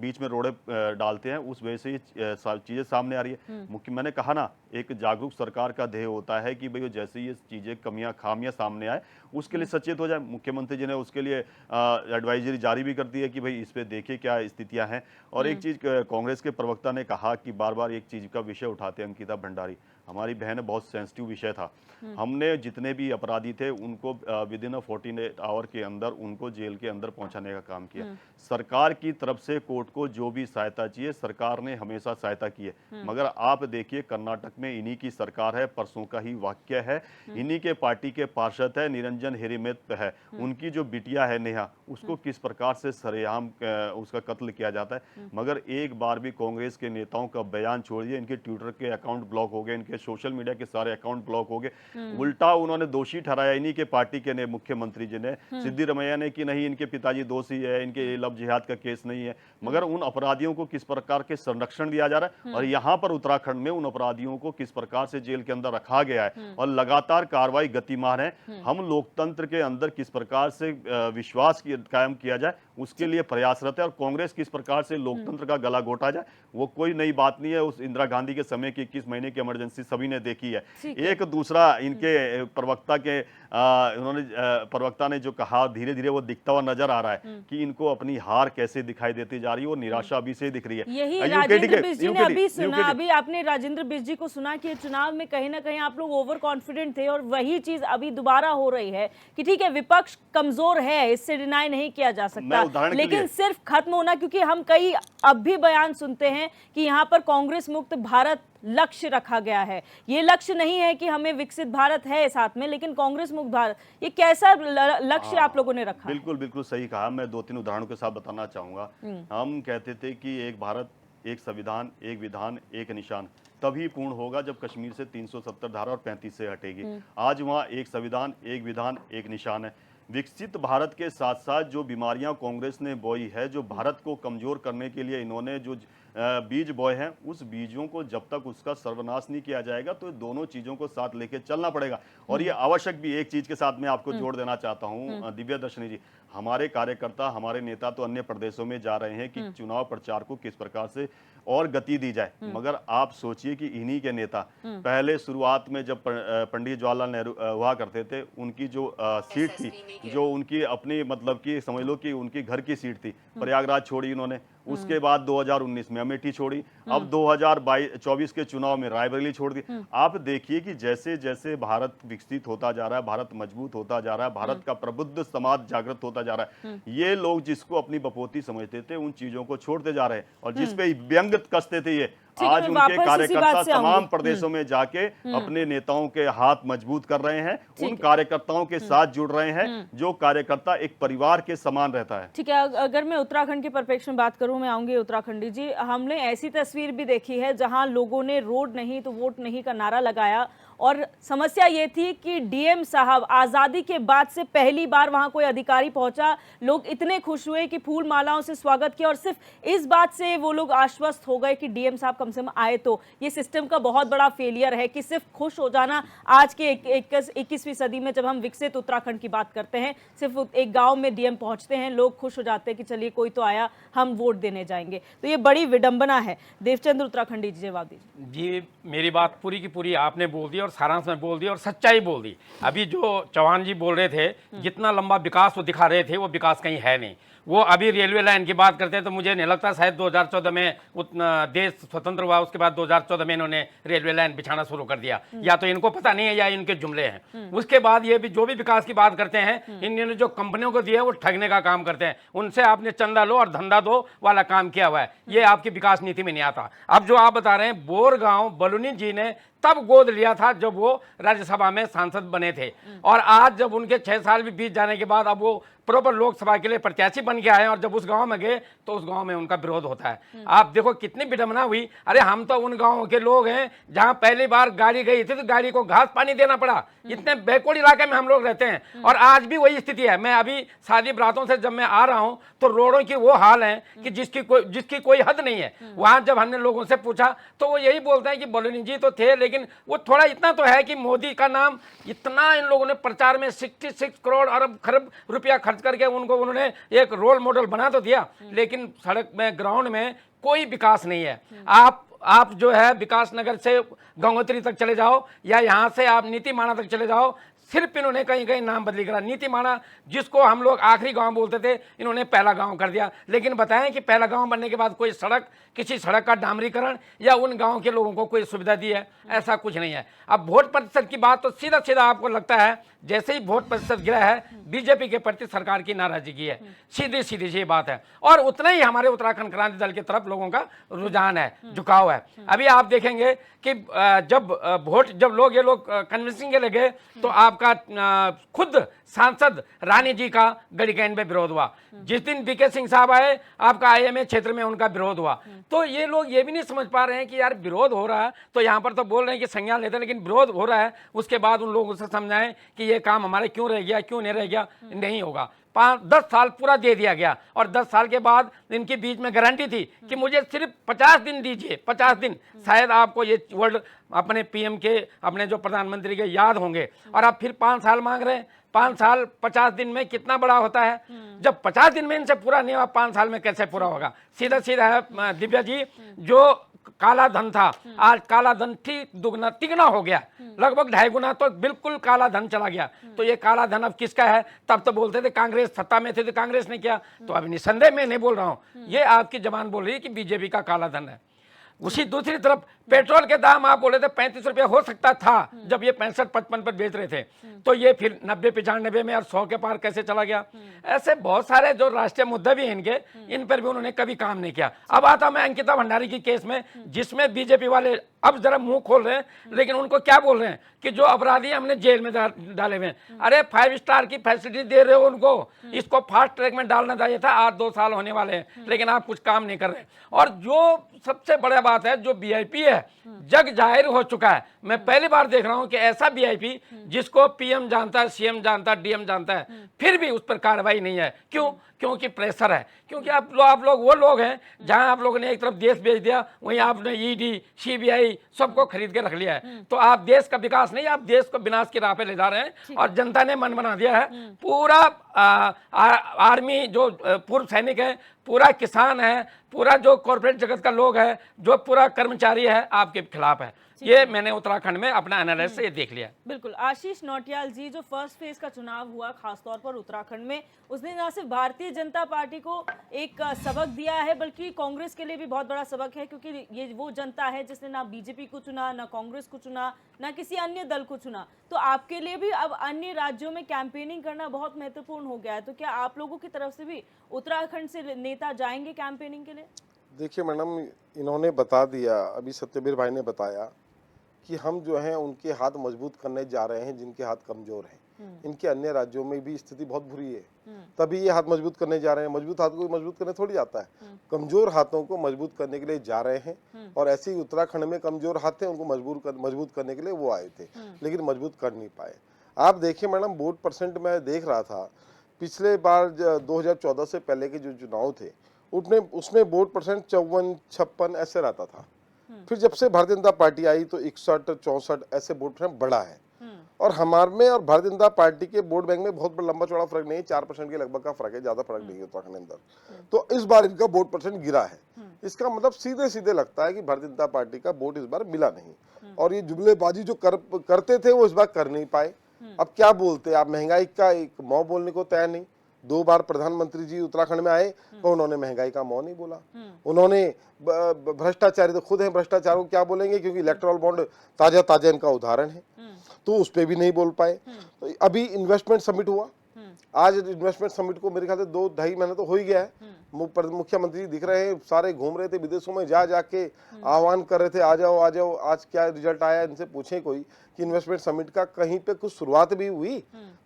बीच में रोडें डालते हैं, उस वजह से ये चीज़ें सामने आ रही है। मैंने कहा ना, एक जागरूक सरकार का ध्येय होता है कि भाई जैसे ये चीज़ें खामियां सामने आए उसके लिए सचेत हो जाए। मुख्यमंत्री जी ने उसके लिए एडवाइजरी जारी भी कर दी है कि भाई इस पर देखिए क्या स्थितियाँ हैं। और एक चीज़ कांग्रेस के प्रवक्ता ने कहा कि बार बार एक चीज़ का विषय उठाते हैं, अंकिता भंडारी हमारी बहन, बहुत सेंसिटिव विषय था। हमने जितने भी अपराधी थे उनको विद इन 48 आवर के अंदर उनको जेल के अंदर पहुंचाने का काम किया। सरकार की तरफ से कोर्ट को जो भी सहायता चाहिए सरकार ने हमेशा सहायता की है। मगर आप देखिए कर्नाटक में इन्हीं की सरकार है, परसों का ही वाक्य है, इन्हीं के पार्टी के पार्षद है, निरंजन हिरेमत है, उनकी जो बिटिया है नेहा, उसको किस प्रकार से सरेआम उसका कत्ल किया जाता है। मगर एक बार भी कांग्रेस के नेताओं का बयान छोड़िए, इनके ट्विटर के अकाउंट ब्लॉक हो गए, इनके सोशल मीडिया के सारे अकाउंट ब्लॉक हो गए। उल्टा उन्होंने दोषी ठहराया इन्हीं के पार्टी के ने मुख्यमंत्री जी ने, सिद्धिरमैया ने, कि नहीं इनके पिताजी दोषी है, इनके लव जिहाद का केस नहीं है। मगर उन अपराधियों को किस प्रकार के संरक्षण दिया जा रहा है, और यहाँ पर उत्तराखंड में उन अपराधियों को किस प्रकार से जेल के अंदर रखा गया है, और लगातार कार्रवाई गतिमान है। हम लोकतंत्र के अंदर किस प्रकार से विश्वास कायम किया जाए उसके लिए प्रयासरत है, और कांग्रेस किस प्रकार से लोकतंत्र का गला घोटा जाए वो कोई नई बात नहीं है। उस इंदिरा गांधी के समय की 21 महीने की इमरजेंसी सभी ने देखी है। एक दूसरा इनके प्रवक्ता के प्रवक्ता ने जो कहा, धीरे धीरे वो दिखता हुआ नजर आ रहा है कि इनको अपनी हार कैसे दिखाई देती जा रही है, वो निराशा अभी से दिख रही है। यही राजेंद्र बिष्ट जी ने अभी सुना, अभी आपने राजेंद्र बिष्ट जी को सुना कि चुनाव में कहीं ना कहीं आप लोग ओवर कॉन्फिडेंट थे, और वही चीज अभी दोबारा हो रही है कि ठीक है विपक्ष कमजोर है, इससे डिनाई नहीं किया जा सकता, लेकिन सिर्फ खत्म होना, क्योंकि हम कई अब भी बयान सुनते हैं कि यहाँ पर कांग्रेस मुक्त भारत लक्ष्य रखा गया है। ये लक्ष्य नहीं है कि हमें विकसित भारत है साथ में, लेकिन कांग्रेस मुक्त भारत, ये कैसा लक्ष्य आप लोगों ने रखा? बिल्कुल बिल्कुल सही कहा। मैं 2-3 उदाहरणों के साथ बताना चाहूंगा। हम कहते थे कि एक भारत, एक संविधान, एक विधान, एक निशान तभी पूर्ण होगा जब कश्मीर से 370 धारा और 35 से हटेगी। आज वहाँ एक संविधान, एक विधान, एक निशान है। विकसित भारत के साथ साथ जो बीमारियां कांग्रेस ने बोई है, जो भारत को कमजोर करने के लिए इन्होंने जो बीज बोए हैं, उस बीजों को जब तक उसका सर्वनाश नहीं किया जाएगा तो दोनों चीजों को साथ लेके चलना पड़ेगा। और ये आवश्यक भी एक चीज के साथ मैं आपको जोड़ देना चाहता हूं दिव्या दर्शनी जी, हमारे कार्यकर्ता, हमारे नेता तो अन्य प्रदेशों में जा रहे हैं कि चुनाव प्रचार को किस प्रकार से और गति दी जाए। मगर आप सोचिए कि इन्हीं के नेता पहले शुरुआत में जब पंडित जवाहरलाल नेहरू हुआ करते थे, उनकी जो सीट थी, जो उनकी अपनी मतलब कि समझ लो कि उनकी घर की सीट थी, प्रयागराज छोड़ी इन्होंने। उसके बाद 2019 में अमेठी छोड़ी, अब 2024 के चुनाव में रायबरेली छोड़ दी। आप देखिए कि जैसे जैसे भारत विकसित होता जा रहा है, भारत मजबूत होता जा रहा है, भारत का प्रबुद्ध समाज जागृत होता जा रहा है, ये लोग जिसको अपनी बपोती समझते थे उन चीजों को छोड़ते जा रहे हैं। और जिसपे व्यंग कसते थे ये, आज उनके कार्यकर्ता तमाम प्रदेशों में जाके अपने नेताओं के हाथ मजबूत कर रहे हैं, उन कार्यकर्ताओं के साथ जुड़ रहे हैं जो कार्यकर्ता एक परिवार के समान रहता है। ठीक है, अगर मैं उत्तराखंड के परिप्रेक्ष्य में बात करूं, मैं आऊंगी उत्तराखंडी जी, हमने ऐसी तस्वीर भी देखी है जहां लोगों ने रोड नहीं तो वोट नहीं का नारा लगाया, और समस्या ये थी कि डीएम साहब आज़ादी के बाद से पहली बार वहां कोई अधिकारी पहुंचा, लोग इतने खुश हुए कि फूल मालाओं से स्वागत किया, और सिर्फ इस बात से वो लोग आश्वस्त हो गए कि डीएम साहब का कम से कम आए। तो ये सिस्टम का बहुत बड़ा फेलियर है कि सिर्फ खुश हो जाना। आज के 21वीं सदी में जब हम विकसित उत्तराखंड की बात करते हैं, सिर्फ एक गांव में डीएम पहुंचते हैं, लोग खुश हो जाते हैं कि चलिए कोई तो आया, हम वोट देने जाएंगे। तो ये बड़ी विडंबना है। देवचंद्र उत्तराखंडी जी, जवाब दीजिए। जी, मेरी बात पूरी की पूरी आपने बोल दी और सारांश में बोल दी और सच्चाई बोल दी। अभी जो चौहान जी बोल रहे थे, जितना लंबा विकास वो दिखा रहे थे, वो विकास कहीं है नहीं। वो अभी रेलवे लाइन की बात करते हैं तो मुझे नहीं लगता, शायद 2014 में देश स्वतंत्र हुआ, उसके बाद 2014 में इन्होंने रेलवे लाइन बिछाना शुरू कर दिया। या तो इनको पता नहीं है या इनके जुमले हैं। उसके बाद ये भी जो भी विकास की बात करते हैं, इन्होंने जो कंपनियों को दिया है वो ठगने का काम करते हैं। उनसे आपने चंदा लो और धंधा दो वाला काम किया हुआ है। ये आपकी विकास नीति में नहीं आता। अब जो आप बता रहे हैं, बोरगांव बलूनी जी ने तब गोद लिया था जब वो राज्यसभा में सांसद बने थे, और आज जब उनके 6 साल भी बीत जाने के बाद अब वो प्रॉपर लोकसभा के लिए प्रत्याशी बन के आए और जब उस गांव में गए तो उस गांव में उनका विरोध होता है। आप देखो कितनी विडंबना हुई। अरे हम तो उन गांवों के लोग हैं जहां पहली बार गाड़ी गई थी तो गाड़ी को घास पानी देना पड़ा। इतने बैकवर्ड इलाके में हम लोग रहते हैं और आज भी वही स्थिति है। मैं अभी शादी बरातों से जब मैं आ रहा हूं तो रोडों की वो हाल है कि जिसकी कोई हद नहीं है। वहां जब हमने लोगों से पूछा तो वो यही बोलते हैं कि बलूनी जी तो थे, लेकिन वो थोड़ा इतना तो है कि मोदी का नाम इतना इन लोगों ने प्रचार में 66 करोड़ अरब खरब रुपया खर्च करके उन्होंने एक रोल मॉडल बना तो दिया, लेकिन सड़क में ग्राउंड में कोई विकास नहीं है। आप जो है विकास नगर से गंगोत्री तक चले जाओ या यहाँ से आप नीतीमाणा तक चले जाओ, सिर्फ इन्होंने कहीं कहीं नाम बदली करा। नीतीमाणा जिसको हम लोग आखिरी गांव बोलते थे, इन्होंने पहला गांव कर दिया। लेकिन बताएं कि पहला गांव बनने के बाद कोई सड़क, किसी सड़क का डामरीकरण या उन गांव के लोगों को कोई सुविधा दी है? ऐसा कुछ नहीं है। अब वोट प्रतिशत की बात तो सीधा सीधा आपको लगता है जैसे ही वोट प्रतिशत गिरा है बीजेपी के प्रति सरकार की नाराजगी है, सीधी सीधी सी बात है। और उतना ही हमारे उत्तराखंड क्रांति दल की तरफ लोगों का रुझान है, झुकाव है। अभी आप देखेंगे कि जब लोग ये लोग कन्विंसिंग के लगे तो आपका खुद सांसद रानी जी का गढ़ीकैंट में विरोध हुआ। जिस दिन बीके सिंह साहब आए, आपका आईएमए क्षेत्र में उनका विरोध हुआ। तो ये लोग ये भी नहीं समझ पा रहे हैं कि यार विरोध हो रहा है तो यहाँ पर तो बोल रहे हैं कि संज्ञान लेते हैं, लेकिन विरोध हो रहा है उसके बाद उन लोगों से समझाएं कि ये काम हमारे क्यों रह गया, क्यों नहीं रह गया। नहीं होगा। 10 साल पूरा दे दिया गया और 10 साल के बाद इनके बीच में गारंटी थी कि मुझे सिर्फ 50 दिन दीजिए, 50 दिन। शायद आपको ये वर्ड अपने पीएम के, अपने जो प्रधानमंत्री के याद होंगे। और आप फिर 5 साल मांग रहे हैं। 5 साल 50 दिन में कितना बड़ा होता है? जब 50 दिन में इनसे पूरा नहीं हुआ, 5 साल में कैसे पूरा होगा? सीधा सीधा है दिव्या जी, जो काला धन था आज काला धन ठीक दुगना तिगना हो गया, लगभग 2.5 गुना तो बिल्कुल काला धन चला गया। तो ये काला धन अब किसका है? तब तो बोलते थे कांग्रेस सत्ता में थे तो कांग्रेस ने किया, तो अब निसंदेह मैं नहीं बोल रहा हूं, ये आपकी जबान बोल रही है कि बीजेपी का काला धन है। उसी दूसरी तरफ पेट्रोल के दाम आप बोले थे 35 रुपया हो सकता था जब ये 65-55 पर बेच रहे थे, तो ये फिर 90-95 में और 100 के पार कैसे चला गया? ऐसे बहुत सारे जो राष्ट्रीय मुद्दे भी हैं इनके, इन पर भी उन्होंने कभी काम नहीं किया। अब आता मैं अंकिता भंडारी की केस में, जिसमें बीजेपी वाले अब जरा मुंह खोल रहे हैं, लेकिन उनको क्या बोल रहे हैं कि जो अपराधी हमने जेल में डाले हुए हैं। अरे 5 स्टार की फैसिलिटी दे रहे हो उनको, इसको फास्ट ट्रैक में डालना चाहिए था। 8-2 साल होने वाले हैं लेकिन आप कुछ काम नहीं कर रहे। और जो सबसे बड़ा बात है, जो वीआईपी है जग जाहिर हो चुका है। मैं पहली बार देख रहा हूं कि ऐसा वीआईपी जिसको पीएम जानता है, सीएम जानता है, डीएम जानता है, फिर भी उस पर कार्रवाई नहीं है। क्यों? क्योंकि प्रेशर है। क्योंकि आप लोग वो लोग हैं जहां आप लोगों ने एक तरफ देश बेच दिया, वहीं आपने ईडी, सीबीआई सबको खरीद के रख लिया है। तो आप देश का विकास नहीं, आप देश को विनाश की राह पे ले जा रहे हैं। और जनता ने मन बना दिया है। पूरा आर्मी जो पूर्व सैनिक है, पूरा किसान है, पूरा जो कॉर्पोरेट जगत का लोग है, जो पूरा कर्मचारी है, आपके खिलाफ है। ये मैंने उत्तराखंड में अपना एनालिसिस ये देख लिया। बिल्कुल। आशीष नौटियाल जी, जो फर्स्ट फेज का चुनाव हुआ खासतौर पर उत्तराखंड में, उसने न सिर्फ भारतीय जनता पार्टी को एक सबक दिया है बल्कि कांग्रेस के लिए भी बहुत बड़ा सबक है, क्योंकि ये वो जनता है जिसने ना बीजेपी को चुना, ना कांग्रेस को चुना, ना किसी अन्य दल को चुना। तो आपके लिए भी अब अन्य राज्यों में कैंपेनिंग करना बहुत महत्वपूर्ण हो गया है। तो क्या आप लोगों की तरफ से भी उत्तराखंड से नेता जाएंगे कैंपेनिंग के लिए? देखिए मैडम, इन्होंने बता दिया, अभी सत्यवीर भाई ने बताया कि हम जो हैं उनके हाथ मजबूत करने जा रहे हैं जिनके हाथ कमजोर हैं। इनके अन्य राज्यों में भी स्थिति बहुत बुरी है, तभी ये हाथ मजबूत करने जा रहे हैं। मजबूत हाथ को मजबूत करने थोड़ी आता है, कमजोर हाथों को मजबूत करने के लिए जा रहे हैं। और ऐसे ही उत्तराखंड में कमजोर हाथ थे, उनको मजबूत करने के लिए वो आए थे, लेकिन मजबूत कर नहीं पाए। आप देखिए मैडम, वोट परसेंट मैं देख रहा था, पिछले बार 2014 से पहले के जो चुनाव थे उसमें वोट परसेंट 54-56 ऐसे रहता था। फिर जब से भारतीय जनता पार्टी आई तो 61 64 ऐसे वोट परसेंट बढ़ा है। और हमारे में और भारतीय जनता पार्टी के वोट बैंक में बहुत बड़ा लंबा चौड़ा फर्क नहीं है, 4% के लगभग का फर्क है, ज्यादा फर्क नहीं है उत्तराखंड के अंदर। तो इस बार इनका वोट परसेंट गिरा है। इसका मतलब सीधे सीधे लगता है कि भारतीय जनता पार्टी का वोट इस बार मिला नहीं, और ये जुमलेबाजी जो करते थे वो इस बार कर नहीं पाए। अब क्या बोलते, आप महंगाई का एक मौ बोलने को तैयार नहीं। 2 बार प्रधानमंत्री जी उत्तराखंड में आए तो उन्होंने महंगाई का मौ नहीं बोला। उन्होंने भ्रष्टाचारी तो खुद है, भ्रष्टाचार को क्या बोलेंगे, क्योंकि इलेक्टोरल बॉन्ड ताजा ताजा इनका उदाहरण है, तो उस पर भी नहीं बोल पाए। तो अभी इन्वेस्टमेंट समिट हुआ, आज इन्वेस्टमेंट समिट को मेरे ख्याल से 2-2.5 महीने तो हो ही गया है। मुख्यमंत्री दिख रहे हैं, सारे घूम रहे थे विदेशों में, जा जाके आह्वान कर रहे थे आ जाओ आ जाओ। आज क्या रिजल्ट आया, इनसे पूछे कोई कि इन्वेस्टमेंट समिट का कहीं पे कुछ शुरुआत भी हुई?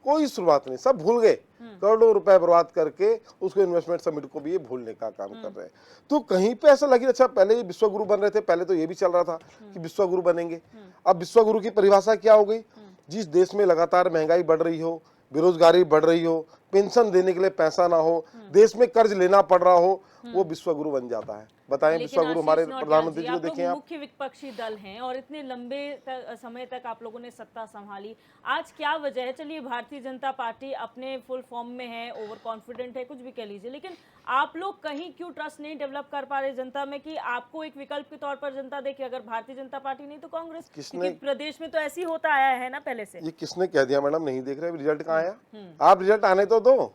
कोई शुरुआत नहीं, सब भूल गए। करोड़ों रुपए बर्बाद करके उसको इन्वेस्टमेंट समिट को भी ये भूलने का काम कर रहे हैं। तो कहीं पे ऐसा लगे अच्छा पहले ये विश्वगुरु बन रहे थे, पहले तो ये भी चल रहा था कि विश्वगुरु बनेंगे। अब विश्वगुरु की परिभाषा क्या हो गई? जिस देश में लगातार महंगाई बढ़ रही हो, बेरोजगारी बढ़ रही हो, पेंशन देने के लिए पैसा ना हो, देश में कर्ज लेना पड़ रहा हो, वो विश्वगुरु बन जाता है। बताएं, विश्वगुरु हमारे प्रधानमंत्री जी को देखें आप, मुख्य विपक्षी दल हैं और इतने लंबे समय तक आप लोगों ने सत्ता संभाली, आज क्या वजह है? चलिए भारतीय जनता पार्टी अपने फुल फॉर्म में है, ओवर कॉन्फिडेंट है, कुछ भी कह लीजिए, लेकिन आप लोग कहीं क्यों ट्रस्ट नहीं डेवलप कर पा रहे जनता में कि आपको एक विकल्प के तौर पर जनता देखे? अगर भारतीय जनता पार्टी नहीं तो कांग्रेस, क्योंकि प्रदेश में तो ऐसी होता आया है ना पहले से। ये किसने कह दिया मैडम नहीं देख रहे? रिजल्ट कहाँ आया? आप रिजल्ट आने तो दो।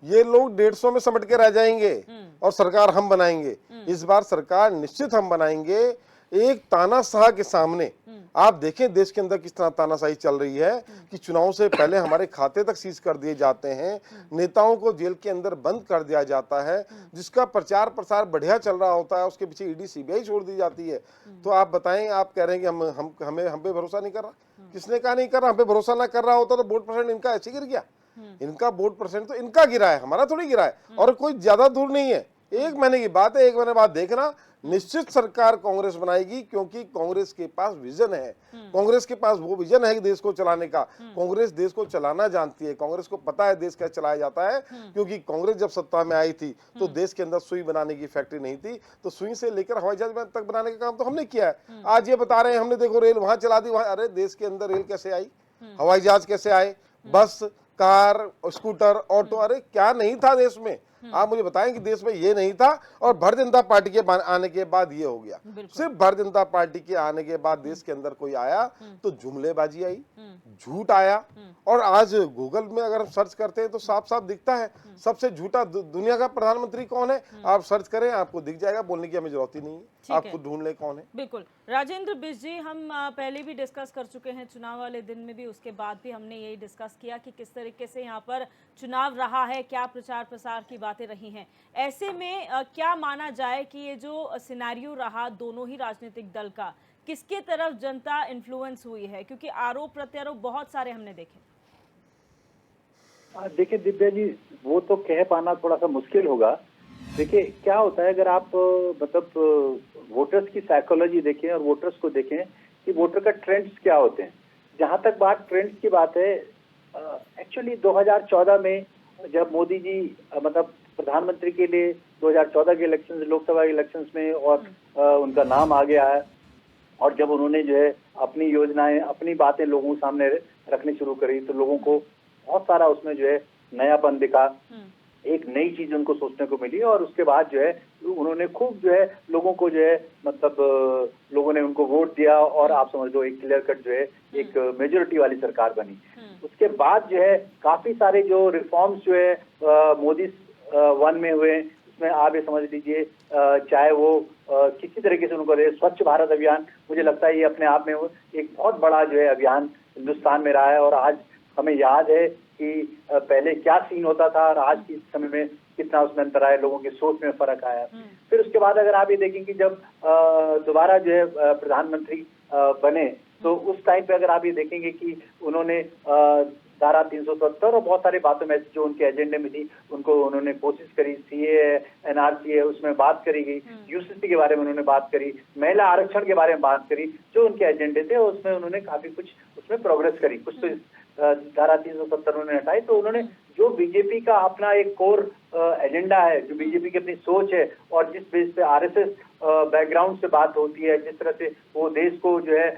ये लोग 150 में समट के रह जाएंगे और सरकार हम बनाएंगे। इस बार सरकार निश्चित हम बनाएंगे। एक तानाशाह के सामने आप देखें देश के अंदर किस तरह तानाशाही चल रही है कि चुनाव से पहले हमारे खाते तक सीज कर दिए जाते हैं, नेताओं को जेल के अंदर बंद कर दिया जाता है, जिसका प्रचार प्रसार बढ़िया चल रहा होता है उसके पीछे ईडी सीबीआई छोड़ दी जाती है। तो आप बताएं, आप कह रहे हैं कि हम पे भरोसा नहीं कर रहा? किसने कहा नहीं कर रहा? हम पे भरोसा ना कर रहा होता तो वोट परसेंट इनका ऐसे गिर गया। इनका वोट परसेंट तो इनका गिरा है, हमारा थोड़ी गिरा है, और कोई ज्यादा दूर नहीं है। 1 महीने की बात है, 1 महीने बाद देखना निश्चित सरकार कांग्रेस बनाएगी, क्योंकि कांग्रेस के पास विजन है। कांग्रेस के पास वो विजन है कि देश को चलाने का। कांग्रेस देश को चलाना जानती है, कांग्रेस को पता है देश कैसे चलाया जाता है, क्योंकि कांग्रेस जब सत्ता में आई थी तो देश के अंदर सुई बनाने की फैक्ट्री नहीं थी, तो सुई से लेकर हवाई जहाज तक बनाने का काम तो हमने किया है। आज ये बता रहे हैं हमने देखो रेल वहां चला दी, वहां, अरे देश के अंदर रेल कैसे आई, हवाई जहाज कैसे आए, बस, कार, स्कूटर, ऑटो, अरे क्या नहीं था देश में? आप मुझे बताएं कि देश में ये नहीं था, और भारतीय जनता पार्टी के आने के बाद ये हो गया। सिर्फ भारतीय जनता पार्टी के आने के बाद देश के अंदर कोई आया तो जुमलेबाजी आई, झूठ आया। और आज गूगल में अगर हम सर्च करते हैं तो साफ साफ दिखता है सबसे झूठा दुनिया का प्रधानमंत्री कौन है। आप सर्च करें आपको दिख जाएगा, बोलने की हमें जरूरत ही नहीं है, आप खुद ढूंढ लें कौन है। बिल्कुल। राजेंद्र बिष्ट जी, हम पहले भी डिस्कस कर चुके हैं चुनाव वाले दिन में भी, उसके बाद भी हमने यही डिस्कस किया कि किस तरीके से यहाँ पर चुनाव रहा है, क्या प्रचार प्रसार की बातें रही हैं। ऐसे में क्या माना जाए कि ये जो सिनेरियो रहा दोनों ही राजनीतिक दल का, किसके तरफ जनता इन्फ्लुएंस हुई है? क्योंकि आरोप प्रत्यारोप बहुत सारे हमने देखे। देखिए दिव्या जी, वो तो कह पाना थोड़ा सा मुश्किल होगा। देखिए क्या होता है, अगर आप मतलब वोटर्स की साइकोलॉजी देखें और वोटर्स को देखें कि वोटर का ट्रेंड्स क्या होते हैं। जहां तक बात ट्रेंड्स की बात है, एक्चुअली 2014 में जब मोदी जी मतलब प्रधानमंत्री के लिए 2014 के इलेक्शंस, लोकसभा के इलेक्शंस में और उनका नाम आ गया है, और जब उन्होंने जो है अपनी योजनाएं, अपनी बातें लोगों के सामने रखनी शुरू करी तो लोगों को बहुत सारा उसमें जो है नयापन दिखा, एक नई चीज उनको सोचने को मिली। और उसके बाद जो है उन्होंने खूब जो है लोगों को जो है मतलब लोगों ने उनको वोट दिया, और आप समझ लो एक क्लियर कट जो है एक मेजोरिटी वाली सरकार बनी। उसके बाद जो है काफी सारे जो रिफॉर्म्स जो है मोदी 1 में हुए, उसमें आप ये समझ लीजिए चाहे वो किसी तरीके से उनको रहे, स्वच्छ भारत अभियान, मुझे लगता है ये अपने आप में एक बहुत बड़ा जो है अभियान हिंदुस्तान में रहा है। और आज हमें याद है कि पहले क्या सीन होता था और आज के समय में कितना उसमें अंतर आया, लोगों की सोच में फर्क आया। फिर उसके बाद अगर आप ये देखेंगे जब दोबारा जो है प्रधानमंत्री बने तो उस टाइम पे अगर आप ये देखेंगे कि उन्होंने धारा 370 और बहुत सारी बातों में जो उनके एजेंडे में थी उनको उन्होंने कोशिश करी, सीए, एनआरसी है उसमें बात करी गई, यूसीसी के बारे में उन्होंने बात करी, महिला आरक्षण के बारे में बात करी, जो उनके एजेंडे थे उसमें उन्होंने काफी कुछ उसमें प्रोग्रेस करी। कुछ तो धारा 370 उन्होंने हटाई, तो उन्होंने जो बीजेपी का अपना एक कोर एजेंडा है, जो बीजेपी की अपनी सोच है और जिस बेस पे आरएसएस बैकग्राउंड से बात होती है, जिस तरह से वो देश को जो है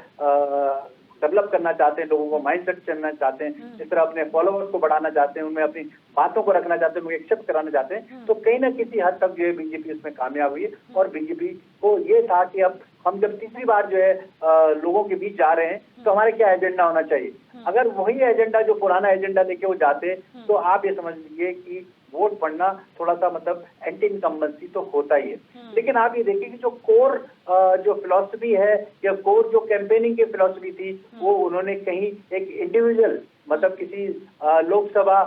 डेवलप करना चाहते हैं, लोगों को माइंडसेट करना चाहते हैं, जिस तरह अपने फॉलोअर्स को बढ़ाना चाहते हैं, उनमें अपनी बातों को रखना चाहते हैं, उनको एक्सेप्ट कराना चाहते हैं, तो कहीं ना किसी हद तक जो है बीजेपी उसमें कामयाब हुई है। और बीजेपी को ये था कि अब हम जब तीसरी बार जो है लोगों के बीच जा रहे हैं तो हमारे क्या एजेंडा होना चाहिए। अगर वही एजेंडा जो पुराना एजेंडा लेके वो जाते तो आप ये समझ लीजिए कि वोट पड़ना थोड़ा सा मतलब एंटी इनकम्बेंसी तो होता ही है। लेकिन आप ये देखिए कि जो कोर जो फिलॉसफी है या कोर जो कैंपेनिंग की फिलॉसफी थी वो उन्होंने कहीं एक इंडिविजुअल मतलब किसी लोकसभा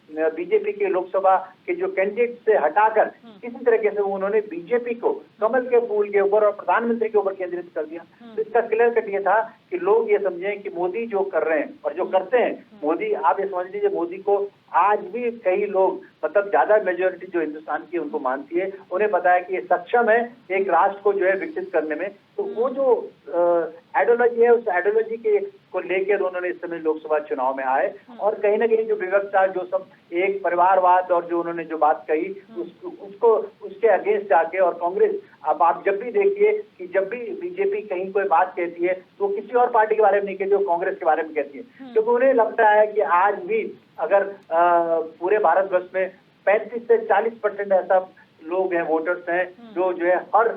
बीजेपी के लोकसभा के जो कैंडिडेट से हटाकर किसी तरीके से उन्होंने बीजेपी को कमल के फूल के ऊपर और प्रधानमंत्री के ऊपर केंद्रित कर दिया। तो इसका क्लियर कट ये था कि लोग ये समझें कि मोदी जो कर रहे हैं और जो करते हैं मोदी, आप ये समझ लीजिए मोदी को आज भी कई लोग मतलब ज्यादा मेजोरिटी जो हिंदुस्तान की उनको मानती है, उन्हें पता है कि ये सक्षम है एक राष्ट्र को जो है विकसित करने में। तो वो जो आइडियोलॉजी है उस आइडियोलॉजी के को लेकर उन्होंने इस समय लोकसभा चुनाव में आए और कहीं ना कहीं जो विवक्षता जो सब एक परिवारवाद और जो उन्होंने जो बात कही उसको उसके अगेंस्ट जाके और कांग्रेस, अब आप जब भी देखिए कि जब भी बीजेपी कहीं कोई बात कहती है तो किसी और पार्टी के बारे में नहीं कहती, वो कांग्रेस के बारे में कहती है, क्योंकि उन्हें लगता है कि आज भी अगर पूरे भारतवर्ष में 35 से 40% ऐसा लोग हैं, वोटर्स हैं जो है हर